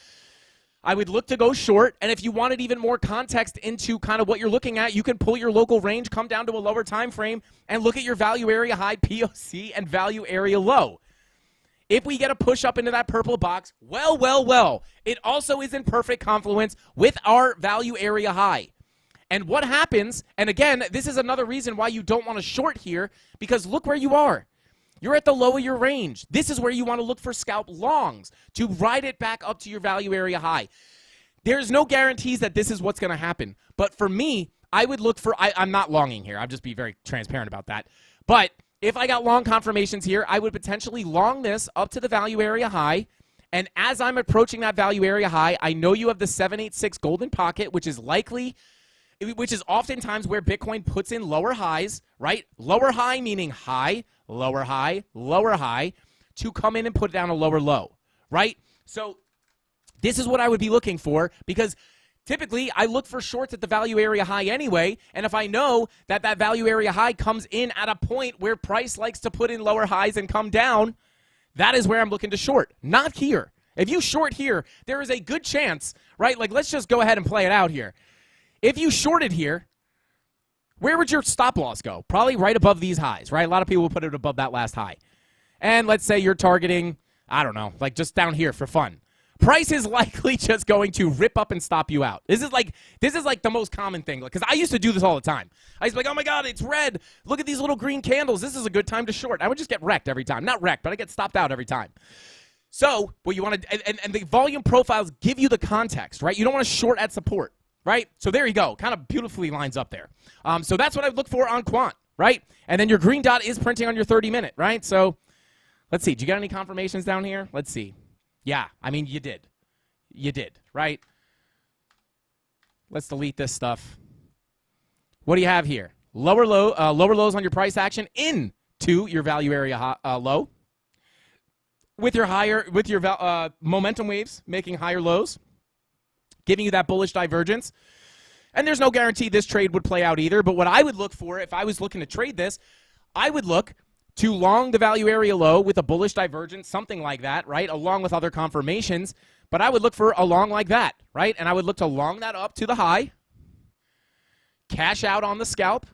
C: I would look to go short, and if you wanted even more context into kind of what you're looking at, you can pull your local range, come down to a lower time frame, and look at your value area high, POC, and value area low. If we get a push up into that purple box, well, it also is in perfect confluence with our value area high. And what happens, and again, this is another reason why you don't want to short here, because look where you are. You're at the low of your range. This is where you want to look for scalp longs to ride it back up to your value area high. There's no guarantees that this is what's going to happen. But for me, I would look for, I'm not longing here. I'll just be very transparent about that. But if I got long confirmations here, I would potentially long this up to the value area high. And as I'm approaching that value area high, I know you have the 786 golden pocket, which is oftentimes where Bitcoin puts in lower highs, right? Lower high meaning high, lower high, lower high, to come in and put down a lower low, right? So this is what I would be looking for, because typically I look for shorts at the value area high anyway, and if I know that that value area high comes in at a point where price likes to put in lower highs and come down, that is where I'm looking to short, not here. If you short here, there is a good chance, right? Like, let's just go ahead and play it out here. If you shorted here, where would your stop loss go? Probably right above these highs, right? A lot of people will put it above that last high. And let's say you're targeting, I don't know, like just down here for fun. Price is likely just going to rip up and stop you out. This is like the most common thing, because I used to do this all the time. I used to be like, oh my God, it's red. Look at these little green candles. This is a good time to short. I would just get wrecked every time. Not wrecked, but I get stopped out every time. So what you want to, and the volume profiles give you the context, right? You don't want to short at support. Right? So there you go. Kind of beautifully lines up there. So that's what I look for on quant, right? And then your green dot is printing on your 30-minute, right? So let's see. Do you got any confirmations down here? Let's see. Yeah, I mean, you did. You did, right? Let's delete this stuff. What do you have here? Lower lows on your price action into your value area low. With your momentum waves making higher lows, giving you that bullish divergence. And there's no guarantee this trade would play out either, but what I would look for if I was looking to trade this, I would look to long the value area low with a bullish divergence, something like that, right, along with other confirmations. But I would look for a long like that, right? And I would look to long that up to the high, cash out on the scalp,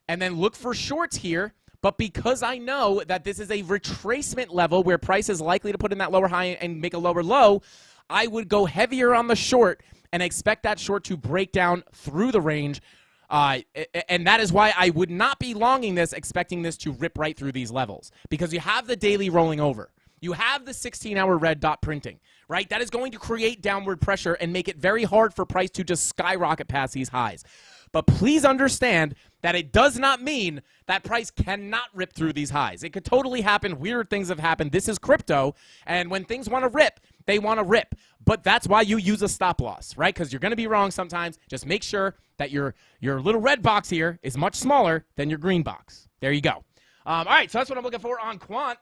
C: and then look for shorts here. But because I know that this is a retracement level where price is likely to put in that lower high and make a lower low, I would go heavier on the short and expect that short to break down through the range. And that is why I would not be longing this, expecting this to rip right through these levels. Because you have the daily rolling over. You have the 16-hour red dot printing, right? That is going to create downward pressure and make it very hard for price to just skyrocket past these highs. But please understand that it does not mean that price cannot rip through these highs. It could totally happen. Weird things have happened. This is crypto, and when things want to rip, they want to rip. But that's why you use a stop loss, right? Because you're going to be wrong sometimes. Just make sure that your little red box here is much smaller than your green box. There you go. All right, so that's what I'm looking for on quant.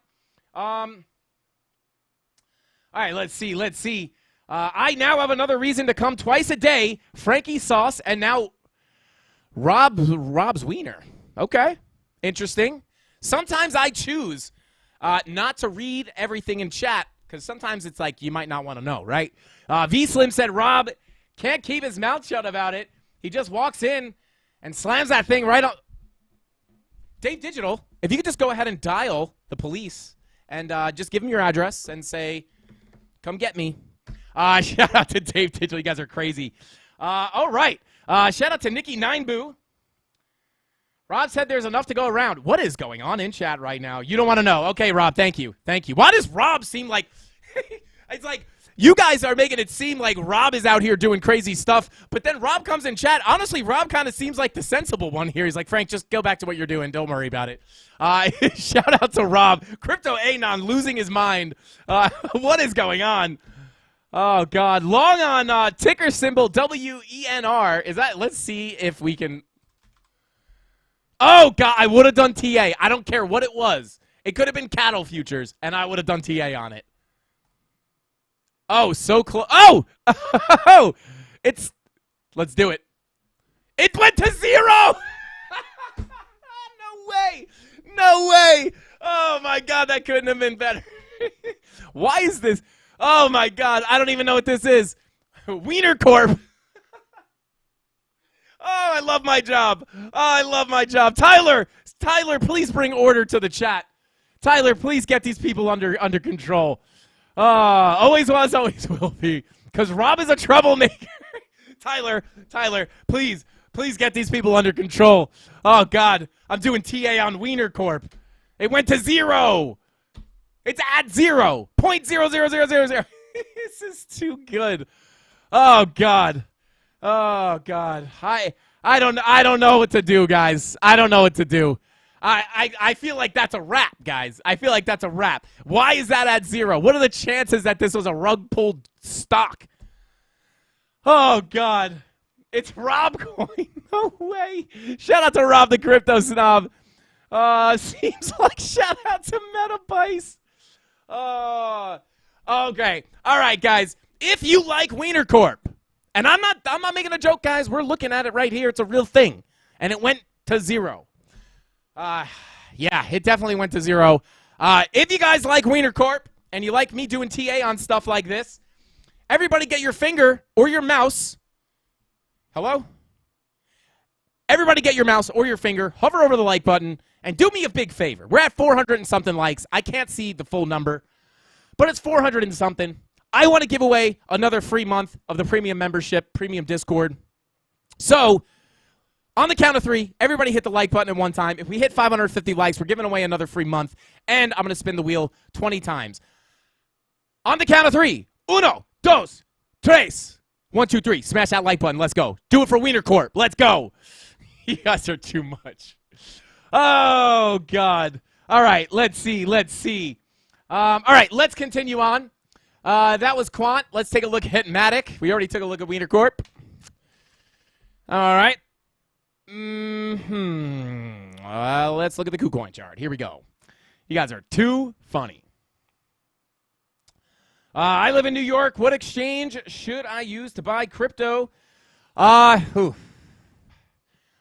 C: All right, let's see. I now have another reason to come twice a day. Frankie Sauce, and now Rob's Wiener. Okay, interesting. Sometimes I choose not to read everything in chat because sometimes it's like you might not want to know, right? V Slim said Rob can't keep his mouth shut about it. He just walks in and slams that thing right on. Dave Digital, if you could just go ahead and dial the police and just give them your address and say, come get me. Shout out to Dave Digital. You guys are crazy. All right. Shout out to Nikki Nineboo. Rob said there's enough to go around. What is going on in chat right now? You don't want to know. Okay, Rob, thank you. Thank you. Why does Rob seem like it's like you guys are making it seem like Rob is out here doing crazy stuff, but then Rob comes in chat. Honestly, Rob kind of seems like the sensible one here. He's like, Frank, just go back to what you're doing. Don't worry about it. Shout out to Rob. Crypto Anon losing his mind. What is going on? Oh, God. Long on ticker symbol WENR. Is that? Let's see if we can. Oh, God. I would have done TA. I don't care what it was. It could have been cattle futures, and I would have done TA on it. Oh, so close. Oh! Oh! It's. Let's do it. It went to 0! No way! No way! Oh, my God. That couldn't have been better. Why is this? Oh, my God. I don't even know what this is. Wiener Corp. Oh, I love my job. Oh, I love my job. Tyler, please bring order to the chat. Tyler, please get these people under control. Always was, always will be. Because Rob is a troublemaker. Tyler, please get these people under control. Oh, God. I'm doing TA on Wiener Corp. It went to 0. It's at 0. 0.00000. This is too good. Oh, God. Oh, God. I don't know what to do, guys. I don't know what to do. I feel like that's a wrap, guys. I feel like that's a wrap. Why is that at 0? What are the chances that this was a rug pulled stock? Oh, God. It's Rob Coin. No way. Shout out to Rob the Crypto Snob. Seems like shout out to MetaBice. Okay. All right, guys. If you like Wiener Corp, and I'm not making a joke, guys. We're looking at it right here. It's a real thing. And it went to 0. Yeah, it definitely went to 0. If you guys like Wiener Corp and you like me doing TA on stuff like this, everybody get your finger or your mouse. Hello? Everybody get your mouse or your finger, hover over the like button, and do me a big favor. We're at 400 and something likes. I can't see the full number, but it's 400 and something. I want to give away another free month of the premium membership, premium Discord. So, on the count of 3, everybody hit the like button at one time. If we hit 550 likes, we're giving away another free month, and I'm going to spin the wheel 20 times. On the count of 3, 1, 2, 3. 1, 2, 3. Smash that like button. Let's go. Do it for Wiener Corp. Let's go. You guys are too much. Oh, God. All right, let's see. All right, let's continue on. That was Quant. Let's take a look at Matic. We already took a look at Wiener Corp. All right. Let's look at the KuCoin chart. Here we go. You guys are too funny. I live in New York. What exchange should I use to buy crypto?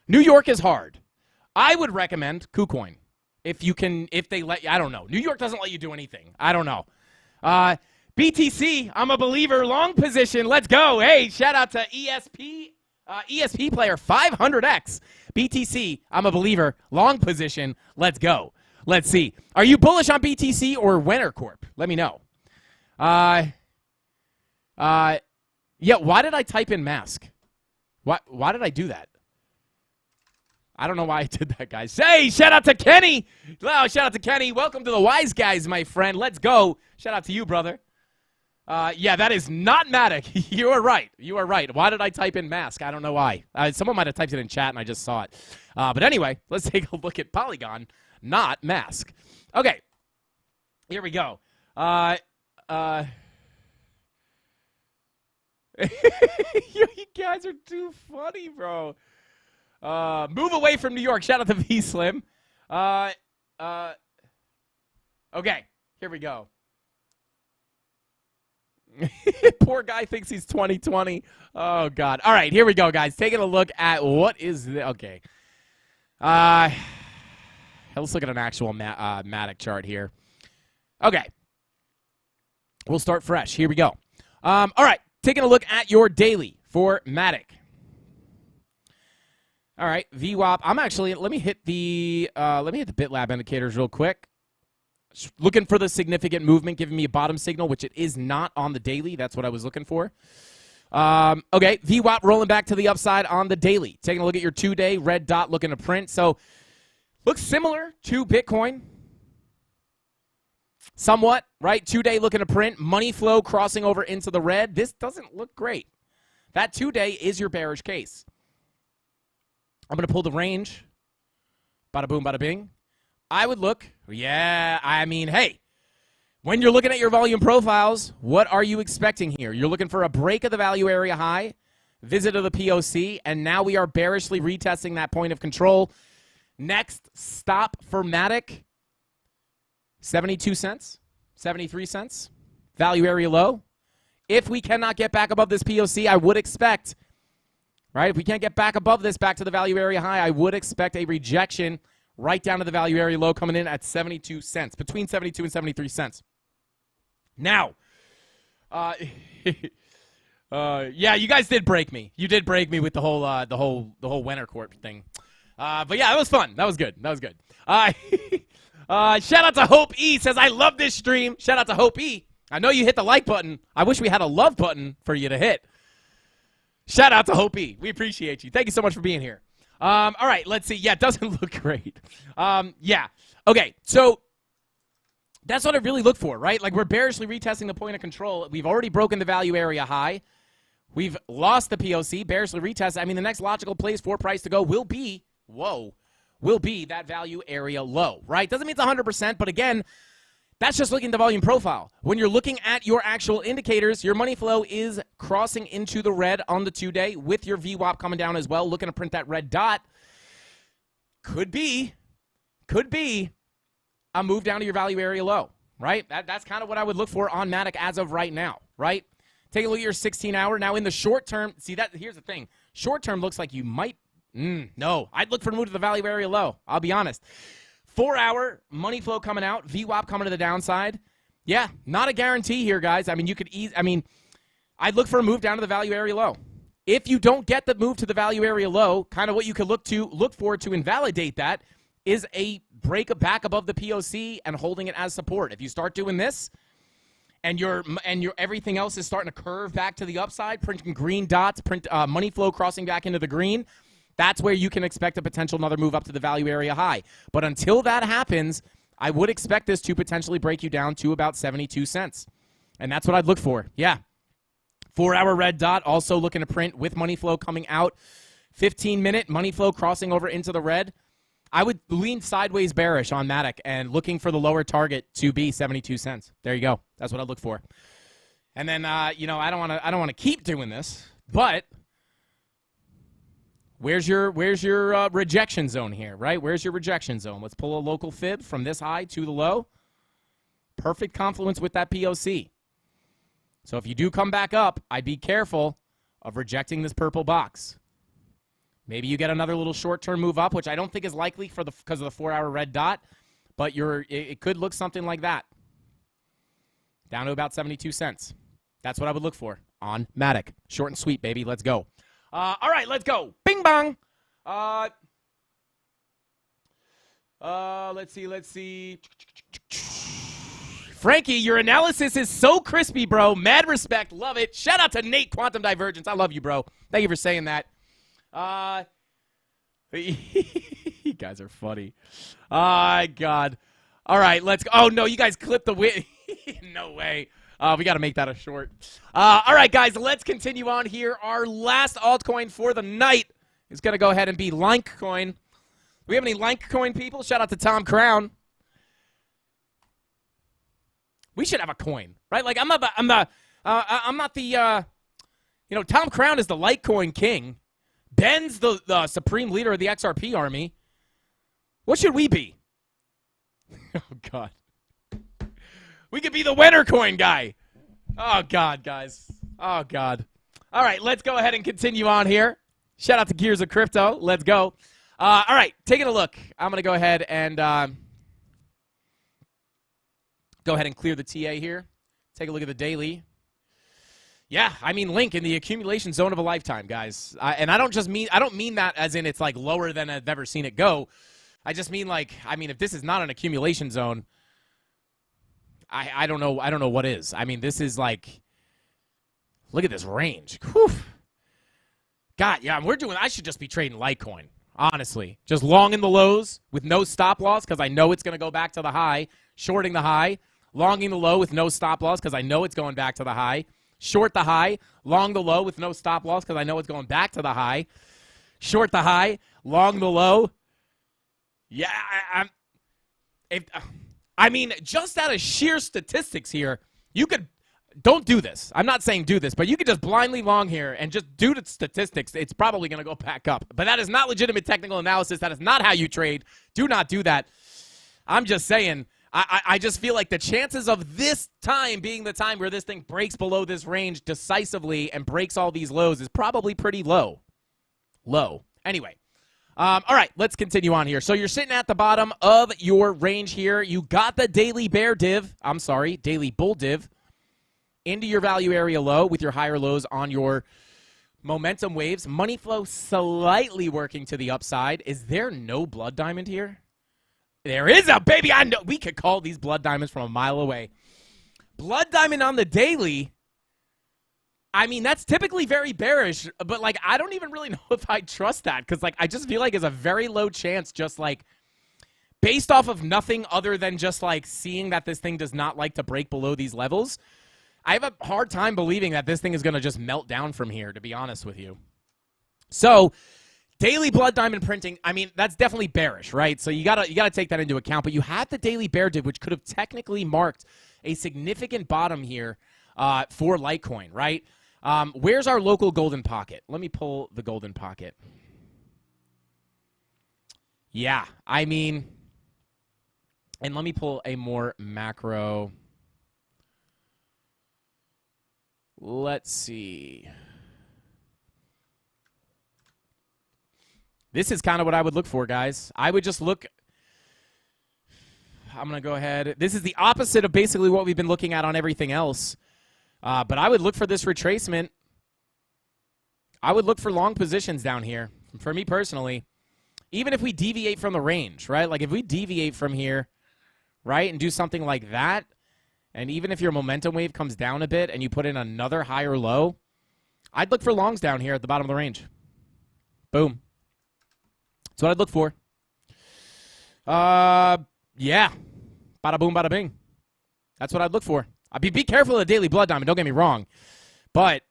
C: New York is hard. I would recommend KuCoin. If they let you, I don't know. New York doesn't let you do anything. I don't know. BTC, I'm a believer. Long position. Let's go. Hey, shout out to ESP player 500X. BTC, I'm a believer. Long position. Let's go. Let's see. Are you bullish on BTC or Wiener Corp? Let me know. Yeah, why did I type in mask? Why did I do that? I don't know why I did that, guys. Hey, shout out to Kenny. Oh, shout out to Kenny. Welcome to the Wise Guys, my friend. Let's go. Shout out to you, brother. Yeah, that is not Matic. You are right. You are right. Why did I type in mask? I don't know why. Someone might have typed it in chat and I just saw it. But anyway, let's take a look at Polygon, not mask. Okay. Here we go. You guys are too funny, bro. Move away from New York. Shout out to V Slim. Okay, here we go. Poor guy thinks he's 2020. Oh, God. All right, here we go, guys. Taking a look at what is the... Okay. Let's look at an actual Matic chart here. Okay. We'll start fresh. Here we go. All right, taking a look at your daily for Matic. All right, VWAP. Let me hit the BitLab indicators real quick. Looking for the significant movement, giving me a bottom signal, which it is not on the daily. That's what I was looking for. Okay, VWAP rolling back to the upside on the daily. Taking a look at your 2-day, red dot looking to print. So looks similar to Bitcoin. Somewhat, right? 2-day looking to print. Money flow crossing over into the red. This doesn't look great. That 2-day is your bearish case. I'm going to pull the range. Bada boom, bada bing. I would look, hey, when you're looking at your volume profiles, what are you expecting here? You're looking for a break of the value area high, visit of the POC, and now we are bearishly retesting that point of control. Next stop for Matic, 72 cents, 73 cents, value area low. If we cannot get back above this POC, I would expect, right, if we can't get back above this, back to the value area high, I would expect a rejection right down to the value area low, coming in at 72 cents, between 72 and 73 cents. Now, yeah, you guys did break me. You did break me with the whole Winter Court thing. But yeah, that was fun. That was good. That was good. Shout out to Hope E. Says, I love this stream. Shout out to Hope E. I know you hit the like button. I wish we had a love button for you to hit. Shout out to Hope E. We appreciate you. Thank you so much for being here. All right, let's see. Yeah, it doesn't look great. Yeah. Okay, so that's what I really look for, right? Like, we're bearishly retesting the point of control. We've already broken the value area high. We've lost the POC, bearishly retest. I mean, the next logical place for price to go will be that value area low, right? Doesn't mean it's 100%, but again, that's just looking at the volume profile. When you're looking at your actual indicators, your money flow is crossing into the red on the 2-day with your VWAP coming down as well, looking to print that red dot. Could be a move down to your value area low, right? That's kind of what I would look for on Matic as of right now, right? Take a look at your 16-hour. Now, in the short term, see, here's the thing. Short term looks like you might, no. I'd look for a move to the value area low. I'll be honest. 4-hour money flow coming out, VWAP coming to the downside. Yeah, not a guarantee here, guys. I mean, I'd look for a move down to the value area low. If you don't get the move to the value area low, kind of what you could look for to invalidate that is a break back above the POC and holding it as support. If you start doing this and your everything else is starting to curve back to the upside, printing green dots, money flow crossing back into the green, that's where you can expect a potential another move up to the value area high. But until that happens, I would expect this to potentially break you down to about 72 cents. And that's what I'd look for. Yeah. 4-hour red dot also looking to print with money flow coming out. 15-minute money flow crossing over into the red. I would lean sideways bearish on Matic and looking for the lower target to be 72 cents. There you go. That's what I'd look for. And then, I don't want to keep doing this, but where's your rejection zone here, right? Where's your rejection zone? Let's pull a local fib from this high to the low. Perfect confluence with that POC. So if you do come back up, I'd be careful of rejecting this purple box. Maybe you get another little short-term move up, which I don't think is likely because of the 4-hour red dot, but it could look something like that. Down to about 72 cents. That's what I would look for on Matic. Short and sweet, baby. Let's go. All right, let's go. Bing bong. Let's see. Frankie, your analysis is so crispy, bro. Mad respect. Love it. Shout out to Nate, Quantum Divergence. I love you, bro. Thank you for saying that. You guys are funny. God. All right, let's go. Oh, no, you guys clipped the win. No way. We got to make that a short. All right, guys, let's continue on here. Our last altcoin for the night is going to go ahead and be Litecoin. Do we have any Litecoin people? Shout out to Tom Crown. We should have a coin, right? Like, I'm not the Tom Crown is the Litecoin king. Ben's the supreme leader of the XRP army. What should we be? Oh, God. We could be the winner coin guy. Oh, God, guys. Oh, God. All right, let's go ahead and continue on here. Shout out to Gears of Crypto. Let's go. All right, taking a look. I'm going to go ahead and clear the TA here. Take a look at the daily. Yeah, I mean, Link in the accumulation zone of a lifetime, guys. And I don't mean that as in it's like lower than I've ever seen it go. I just mean like, I mean, if this is not an accumulation zone, I don't know what is. I mean, this is like, look at this range. Whew. God, yeah, I should just be trading Litecoin, honestly. Just long in the lows with no stop loss because I know it's going to go back to the high. Shorting the high. Longing the low with no stop loss because I know it's going back to the high. Short the high, long the low with no stop loss because I know it's going back to the high. Short the high, long the low. Yeah, I mean, just out of sheer statistics here, you could, don't do this. I'm not saying do this, but you could just blindly long here and just do the statistics. It's probably going to go back up. But that is not legitimate technical analysis. That is not how you trade. Do not do that. I'm just saying, I just feel like the chances of this time being the time where this thing breaks below this range decisively and breaks all these lows is probably pretty low. Anyway, all right, let's continue on here. So you're sitting at the bottom of your range here. You got the daily daily bull div into your value area low with your higher lows on your momentum waves. Money flow slightly working to the upside. Is there no blood diamond here? There is a baby. I know we could call these blood diamonds from a mile away. Blood diamond on the daily. I mean, that's typically very bearish, but like I don't even really know if I trust that because like I just feel like it's a very low chance, just like based off of nothing other than just like seeing that this thing does not like to break below these levels. I have a hard time believing that this thing is going to just melt down from here, to be honest with you. So. Daily blood diamond printing, I mean, that's definitely bearish, right? So you gotta take that into account. But you had the daily bear div, which could have technically marked a significant bottom here for Litecoin, right? Where's our local golden pocket? Let me pull the golden pocket. Yeah, I mean, and let me pull a more macro. Let's see. This is kind of what I would look for, guys. I would just look. I'm going to go ahead. This is the opposite of basically what we've been looking at on everything else. But I would look for this retracement. I would look for long positions down here, for me personally. Even if we deviate from the range, right? Like if we deviate from here, right, and do something like that, and even if your momentum wave comes down a bit and you put in another higher low, I'd look for longs down here at the bottom of the range. Boom. That's what I'd look for. Yeah. Bada boom, bada bing. That's what I'd look for. Be careful of the daily blood diamond, don't get me wrong. But,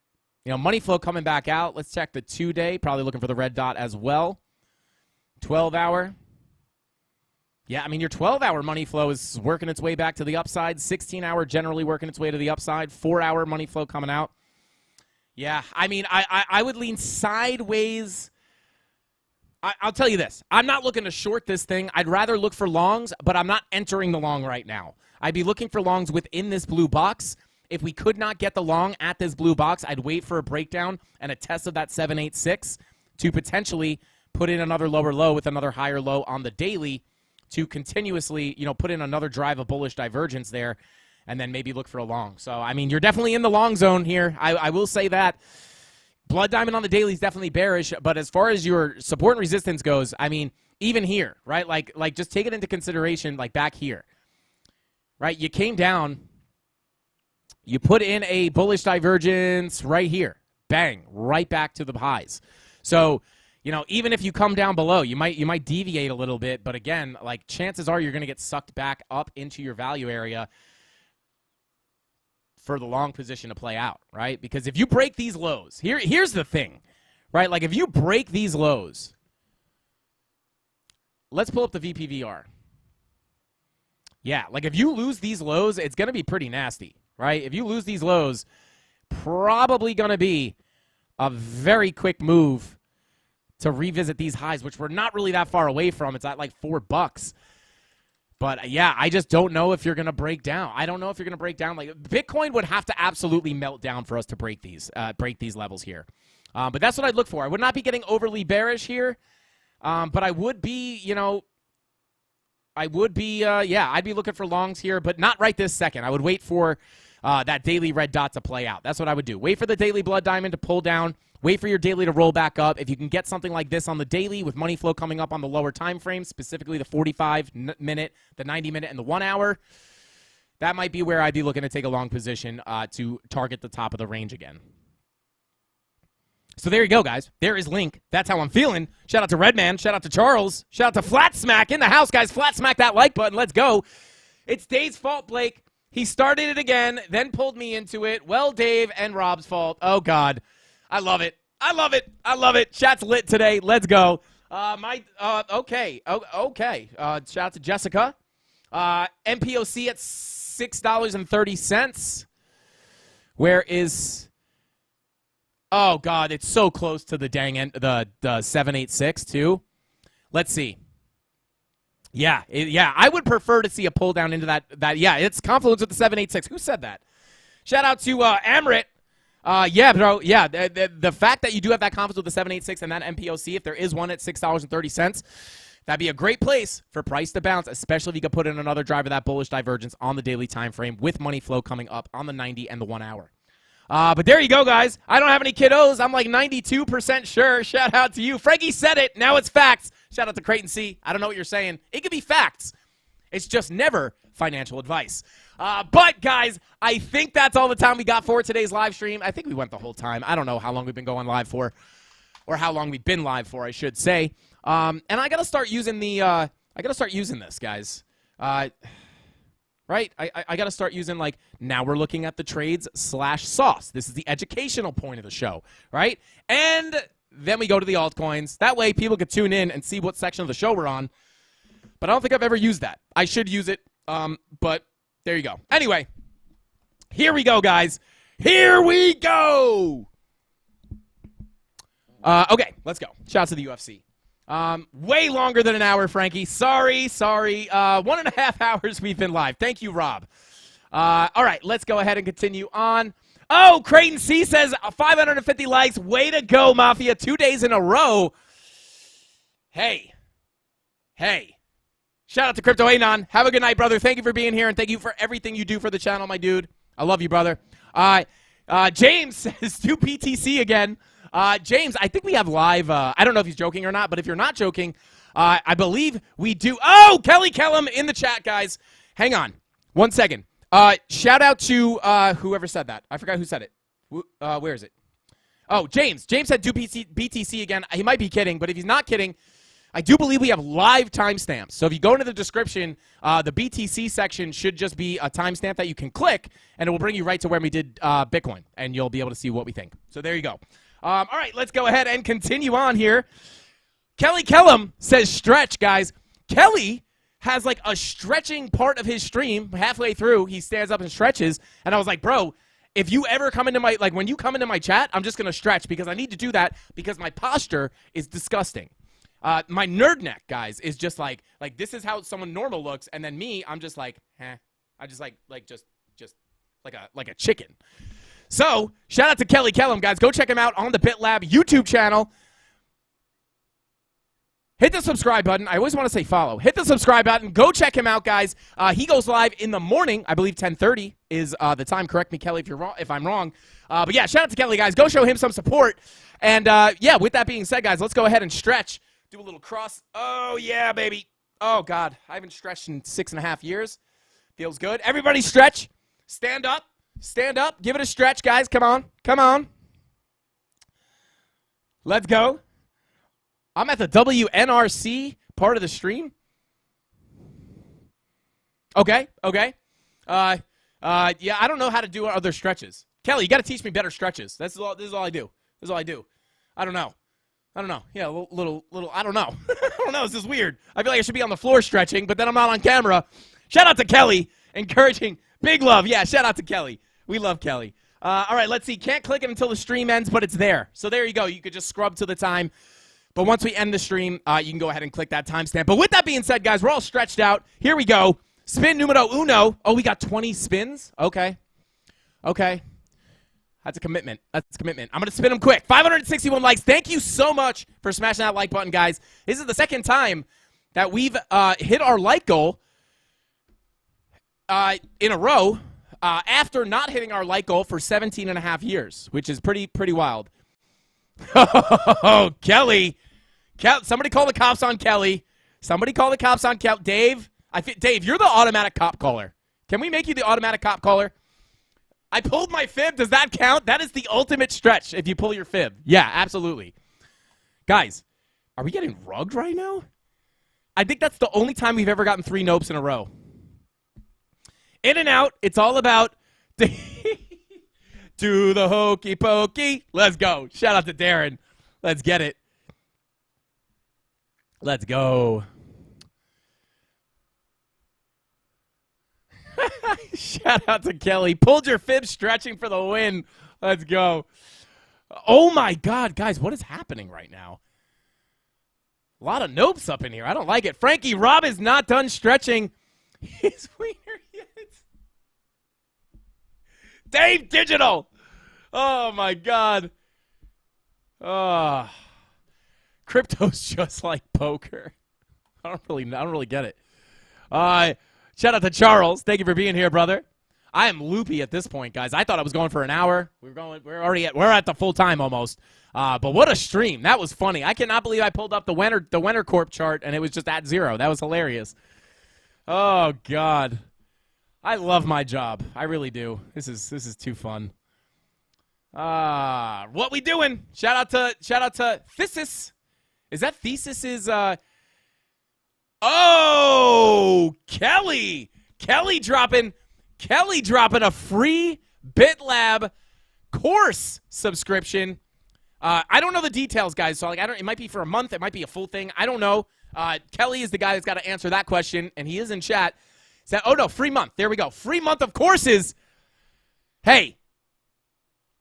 C: you know, money flow coming back out. Let's check the 2-day. Probably looking for the red dot as well. 12-hour. Yeah, I mean, your 12-hour money flow is working its way back to the upside. 16-hour generally working its way to the upside. 4-hour money flow coming out. Yeah, I mean, I would lean sideways. I'll tell you this. I'm not looking to short this thing. I'd rather look for longs, but I'm not entering the long right now. I'd be looking for longs within this blue box. If we could not get the long at this blue box, I'd wait for a breakdown and a test of that 786 to potentially put in another lower low with another higher low on the daily to continuously, you know, put in another drive of bullish divergence there and then maybe look for a long. So, I mean, you're definitely in the long zone here. I will say that. Blood diamond on the daily is definitely bearish, but as far as your support and resistance goes, I mean, even here, right? Like just take it into consideration, like back here, right? You came down, you put in a bullish divergence right here, bang, right back to the highs. So, you know, even if you come down below, you might deviate a little bit, but again, like chances are you're going to get sucked back up into your value area for the long position to play out, right? Because if you break these lows, here's the thing, right? Like if you break these lows, let's pull up the VPVR. Yeah, like if you lose these lows, it's going to be pretty nasty, right? If you lose these lows, probably going to be a very quick move to revisit these highs, which we're not really that far away from. It's at like $4. But, yeah, I just don't know if you're going to break down. I don't know if you're going to break down. Like Bitcoin would have to absolutely melt down for us to break these levels here. But that's what I'd look for. I would not be getting overly bearish here. But I would be, you know, I'd be looking for longs here, but not right this second. I would wait for that daily red dot to play out. That's what I would do. Wait for the daily blood diamond to pull down. Wait for your daily to roll back up. If you can get something like this on the daily with money flow coming up on the lower time frames, specifically the 45-minute, the 90-minute, and the 1 hour, that might be where I'd be looking to take a long position to target the top of the range again. So there you go, guys. There is Link. That's how I'm feeling. Shout out to Redman. Shout out to Charles. Shout out to Flat Smack in the house, guys. Flat Smack that like button. Let's go. It's Dave's fault, Blake. He started it again, then pulled me into it. Well, Dave and Rob's fault. Oh, God. I love it. I love it. I love it. Chat's lit today. Let's go. Okay. Okay. Shout out to Jessica. MPOC at $6.30. Where is... Oh, God. It's so close to the dang end, the 786, too. Let's see. Yeah. I would prefer to see a pull down into that. Yeah, it's confluence with the 786. Who said that? Shout out to Amrit. Yeah, bro. Yeah, the fact that you do have that confidence with the 786 and that MPOC, if there is one at $6.30, that'd be a great place for price to bounce, especially if you could put in another driver, that bullish divergence on the daily time frame with money flow coming up on the 90 and the 1 hour. But there you go, guys. I don't have any kiddos. I'm like 92% sure. Shout out to you. Frankie said it. Now it's facts. Shout out to Creighton C. I don't know what you're saying. It could be facts. It's just never financial advice. But, guys, I think that's all the time we got for today's live stream. I think we went the whole time. I don't know how long we've been going live for, or how long we've been live for, I should say. And I got to start using this, guys. Right? I got to start using, like, now we're looking at the trades/sauce. This is the educational point of the show, right? And then we go to the altcoins. That way people could tune in and see what section of the show we're on. But I don't think I've ever used that. I should use it, but there you go. Anyway, here we go, guys. Here we go. Okay, let's go. Shout out to the UFC. Way longer than an hour, Frankie. Sorry. 1.5 hours we've been live. Thank you, Rob. All right, let's go ahead and continue on. Oh, Creighton C says 550 likes. Way to go, Mafia. 2 days in a row. Hey. Shout out to Crypto Anon. Have a good night, brother. Thank you for being here, and thank you for everything you do for the channel, my dude. I love you, brother. James says, do PTC again. James, I think we have live. I don't know if he's joking or not, but if you're not joking, I believe we do. Oh, Kelly Kellum in the chat, guys. Hang on 1 second. Shout out to whoever said that. I forgot who said it. Where is it? Oh, James. James said do BTC again. He might be kidding, but if he's not kidding, I do believe we have live timestamps. So if you go into the description, the BTC section should just be a timestamp that you can click, and it will bring you right to where we did Bitcoin, and you'll be able to see what we think. So there you go. All right, let's go ahead and continue on here. Kelly Kellum says stretch, guys. Kelly has like a stretching part of his stream halfway through. He stands up and stretches, and I was like, bro, if you ever come into my, like when you come into my chat, I'm just going to stretch because I need to do that because my posture is disgusting. My nerd neck, guys, is just like this is how someone normal looks, and then me, I'm just like, I just just like a chicken. So, shout out to Kelly Kellum, guys. Go check him out on the BitLab YouTube channel. Hit the subscribe button. I always want to say follow. Hit the subscribe button. Go check him out, guys. He goes live in the morning. I believe 10:30 is the time. Correct me, Kelly, if I'm wrong. But yeah, shout out to Kelly, guys. Go show him some support. And yeah, with that being said, guys, let's go ahead and stretch. Do a little cross. Oh, yeah, baby. Oh, God. I haven't stretched in 6.5 years. Feels good. Everybody stretch. Stand up. Stand up. Give it a stretch, guys. Come on. Come on. Let's go. I'm at the WNRC part of the stream. Okay. Yeah, I don't know how to do other stretches. Kelly, you got to teach me better stretches. This is all I do. I don't know. Yeah, little. I don't know. I don't know. This is weird. I feel like I should be on the floor stretching, but then I'm not on camera. Shout out to Kelly. Encouraging. Big love. Yeah, shout out to Kelly. We love Kelly. All right, let's see. Can't click it until the stream ends, but it's there. So there you go. You could just scrub to the time. But once we end the stream, you can go ahead and click that timestamp. But with that being said, guys, we're all stretched out. Here we go. Spin numero uno. Oh, we got 20 spins? Okay. That's a commitment. I'm going to spin them quick. 561 likes. Thank you so much for smashing that like button, guys. This is the second time that we've hit our like goal in a row. after not hitting our like goal for 17 and a half years, which is pretty wild. Oh, Kelly. Somebody call the cops on Kelly. Somebody call the cops on Kelly. Dave, Dave, you're the automatic cop caller. Can we make you the automatic cop caller? I pulled my fib. Does that count? That is the ultimate stretch if you pull your fib. Yeah, absolutely. Guys, are we getting rugged right now? I think that's the only time we've ever gotten 3 nopes in a row. In and out, it's all about do the hokey pokey. Let's go. Shout out to Darren. Let's get it. Let's go. Shout out to Kelly. Pulled your fib, stretching for the win. Let's go. Oh, my God. Guys, what is happening right now? A lot of nopes up in here. I don't like it. Frankie, Rob is not done stretching his wiener yet. Dave Digital. Oh, my God. Crypto's just like poker. I don't really get it. Shout out to Charles. Thank you for being here, brother. I am loopy at this point, guys. I thought I was going for an hour. We're at the full time almost. But what a stream. That was funny. I cannot believe I pulled up the Winter Corp chart and it was just at 0. That was hilarious. Oh God. I love my job. I really do. This is too fun. What we doing? Shout out to Thesis. Is that Thesis's oh, Kelly dropping a free BitLab course subscription. I don't know the details, guys. So it might be for a month, it might be a full thing. I don't know. Kelly is the guy that's got to answer that question, and he is in chat. Oh no, free month. There we go. Free month of courses. Hey,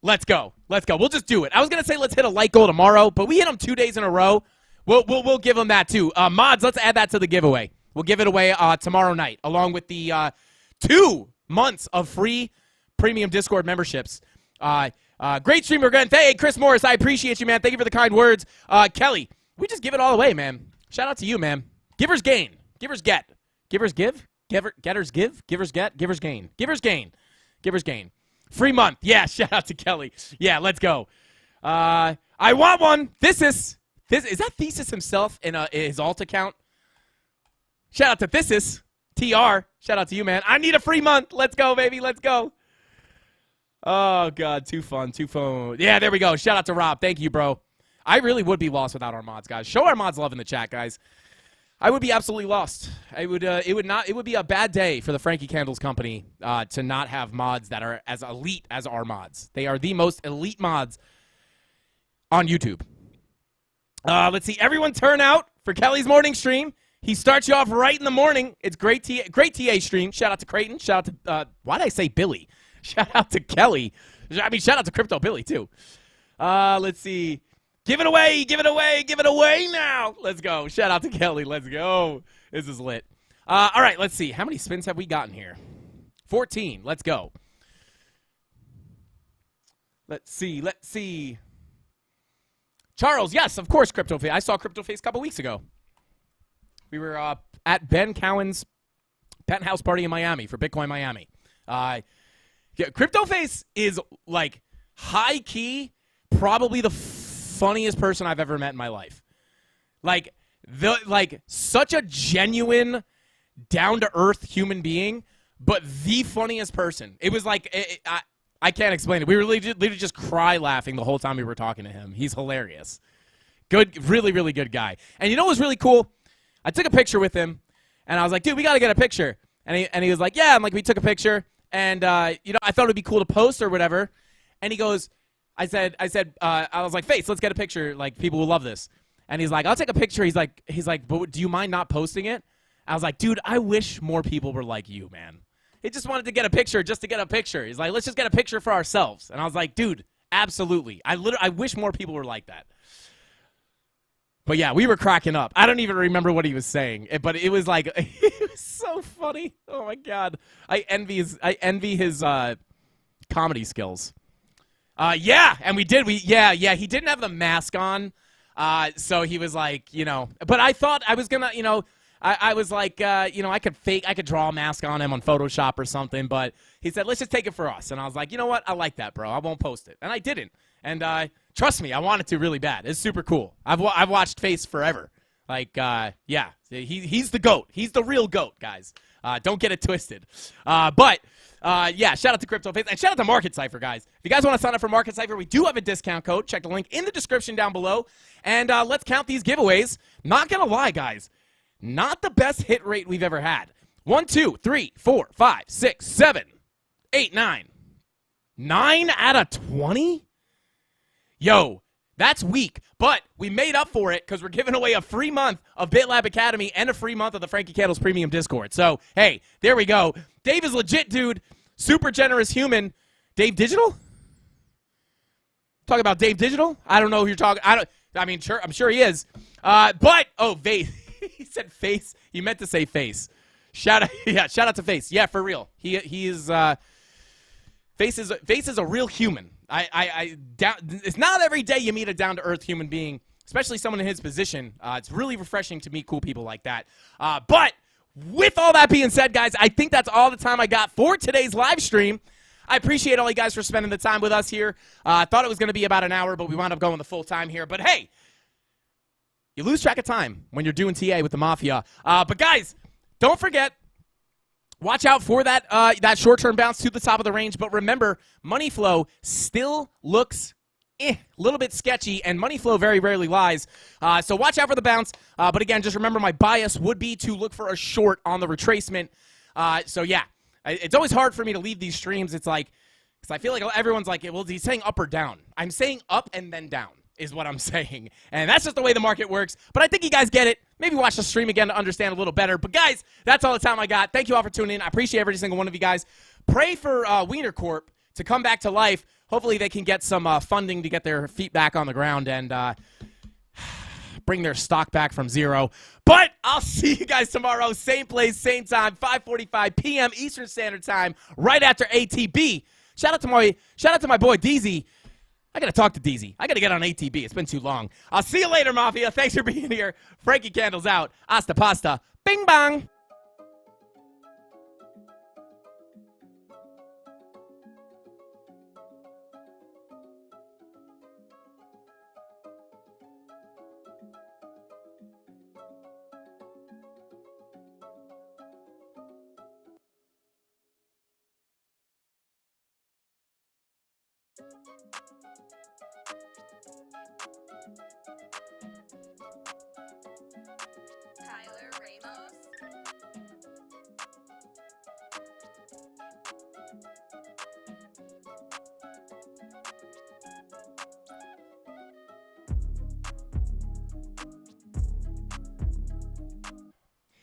C: let's go. We'll just do it. I was gonna say let's hit a like goal tomorrow, but we hit them 2 days in a row. We'll give them that too. Mods, let's add that to the giveaway. We'll give it away tomorrow night, along with the 2 months of free premium Discord memberships. Great streamer again. Hey, Chris Morris, I appreciate you, man. Thank you for the kind words. Kelly, we just give it all away, man. Shout out to you, man. Givers gain. Givers get. Givers give. Getters give. Givers get. Givers gain. Givers gain. Givers gain. Free month. Yeah, shout out to Kelly. Yeah, let's go. I want one. Is that Thesis himself in his alt account? Shout out to Thesis. TR. Shout out to you, man. I need a free month. Let's go, baby. Let's go. Oh, God. Too fun. Yeah, there we go. Shout out to Rob. Thank you, bro. I really would be lost without our mods, guys. Show our mods love in the chat, guys. I would be absolutely lost. It would be a bad day for the Frankie Candles company to not have mods that are as elite as our mods. They are the most elite mods on YouTube. Let's see. Everyone turn out for Kelly's morning stream. He starts you off right in the morning. It's great TA stream. Shout out to Creighton. Shout out to why did I say Billy? Shout out to Kelly. I mean, shout out to Crypto Billy too. Let's see. Give it away now. Let's go. Shout out to Kelly. Let's go. This is lit. All right, let's see. How many spins have we gotten here? 14. Let's go. Let's see. Charles, yes, of course, CryptoFace. I saw CryptoFace a couple weeks ago. We were at Ben Cowan's penthouse party in Miami for Bitcoin Miami. CryptoFace is like high key, probably the funniest person I've ever met in my life. Like such a genuine, down to earth human being, but the funniest person. It was like I can't explain it. We were literally just cry laughing the whole time we were talking to him. He's hilarious. Good, really, really good guy. And you know what was really cool? I took a picture with him, and I was like, dude, we got to get a picture. And he was like, yeah. I'm like, we took a picture, and I thought it would be cool to post or whatever. And he goes, I was like, Face, let's get a picture. Like, people will love this. And he's like, I'll take a picture. He's like, but do you mind not posting it? I was like, dude, I wish more people were like you, man. He just wanted to get a picture just to get a picture. He's like, let's just get a picture for ourselves. And I was like, dude, absolutely. I wish more people were like that. But yeah, we were cracking up. I don't even remember what he was saying, but it was like, it was so funny. Oh my God. I envy his comedy skills. Yeah, and we did. Yeah, he didn't have the mask on. So he was like, but I thought I was gonna, I was like, I could draw a mask on him on Photoshop or something, but he said, let's just take it for us. And I was like, you know what? I like that, bro. I won't post it. And I didn't. And trust me, I wanted to really bad. It's super cool. I've watched Face forever. Like, yeah, he's the GOAT. He's the real GOAT, guys. Don't get it twisted. But yeah, shout out to CryptoFace and shout out to Market Cypher, guys. If you guys want to sign up for Market Cypher, we do have a discount code. Check the link in the description down below. And let's count these giveaways. Not going to lie, guys. Not the best hit rate we've ever had. 1, 2, 3, 4, 5, 6, 7, 8, 9. 9 out of 20? Yo, that's weak. But we made up for it because we're giving away a free month of BitLab Academy and a free month of the Frankie Candles Premium Discord. So, hey, there we go. Dave is legit, dude. Super generous human. Dave Digital? Talk about Dave Digital? I don't know who you're talking. Sure, I'm sure he is. Face. He said face. You meant to say face. Shout out to Face. Yeah, for real. He is Face is a real human. It's not every day you meet a down-to-earth human being, especially someone in his position. It's really refreshing to meet cool people like that. But with all that being said, guys, I think that's all the time I got for today's live stream. I appreciate all you guys for spending the time with us here. I thought it was going to be about an hour, but we wound up going the full time here. But hey, you lose track of time when you're doing TA with the Mafia. But guys, don't forget, watch out for that short-term bounce to the top of the range. But remember, money flow still looks a little bit sketchy, and money flow very rarely lies. So watch out for the bounce. But again, just remember my bias would be to look for a short on the retracement. So yeah, it's always hard for me to leave these streams. It's like, because I feel like everyone's like, well, he's saying up or down. I'm saying up and then down is what I'm saying. And that's just the way the market works. But I think you guys get it. Maybe watch the stream again to understand a little better. But guys, that's all the time I got. Thank you all for tuning in. I appreciate every single one of you guys. Pray for Wiener Corp to come back to life. Hopefully they can get some funding to get their feet back on the ground and bring their stock back from zero. But I'll see you guys tomorrow. Same place, same time, 5:45 p.m. Eastern Standard Time, right after ATB. Shout out to my boy DZ. I got to talk to DZ. I got to get on ATB. It's been too long. I'll see you later, Mafia. Thanks for being here. Frankie Candles out. Hasta pasta. Bing bang.
A: Tyler Ramos.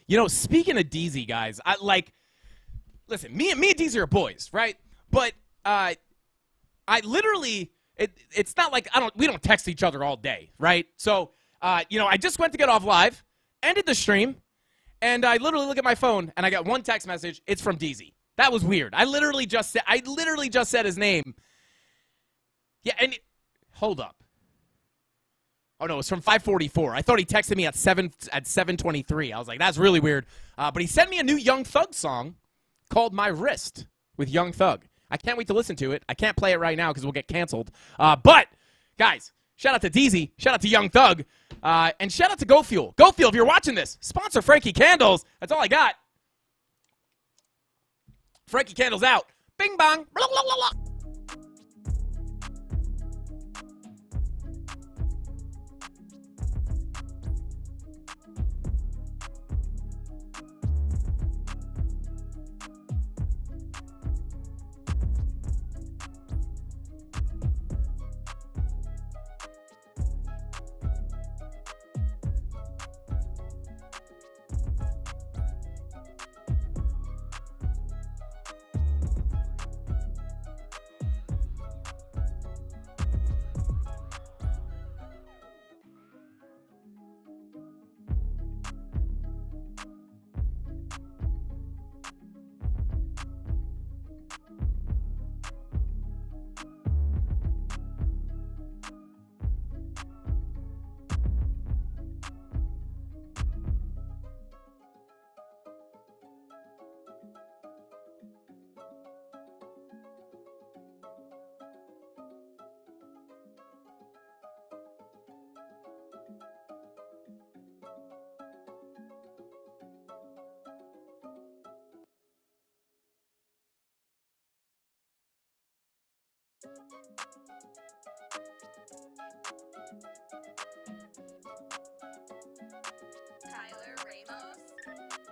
C: You know, speaking of DZ, guys, listen, me and DZ are boys, right? But I literally, it's not like we don't text each other all day, right? So, I just went to get off live, ended the stream, and I literally look at my phone and I got one text message. It's from DZ. That was weird. I literally just said his name. Yeah, and hold up. Oh no, it's from 5:44. I thought he texted me at 7:23. I was like, that's really weird. But he sent me a new Young Thug song called "My Wrist" with Young Thug. I can't wait to listen to it. I can't play it right now because we'll get canceled. But guys, shout out to DZ, shout out to Young Thug, and shout out to GoFuel. GoFuel, if you're watching this, sponsor Frankie Candles. That's all I got. Frankie Candles out. Bing bong. Blah, blah, blah, blah.
A: Tyler Ramos.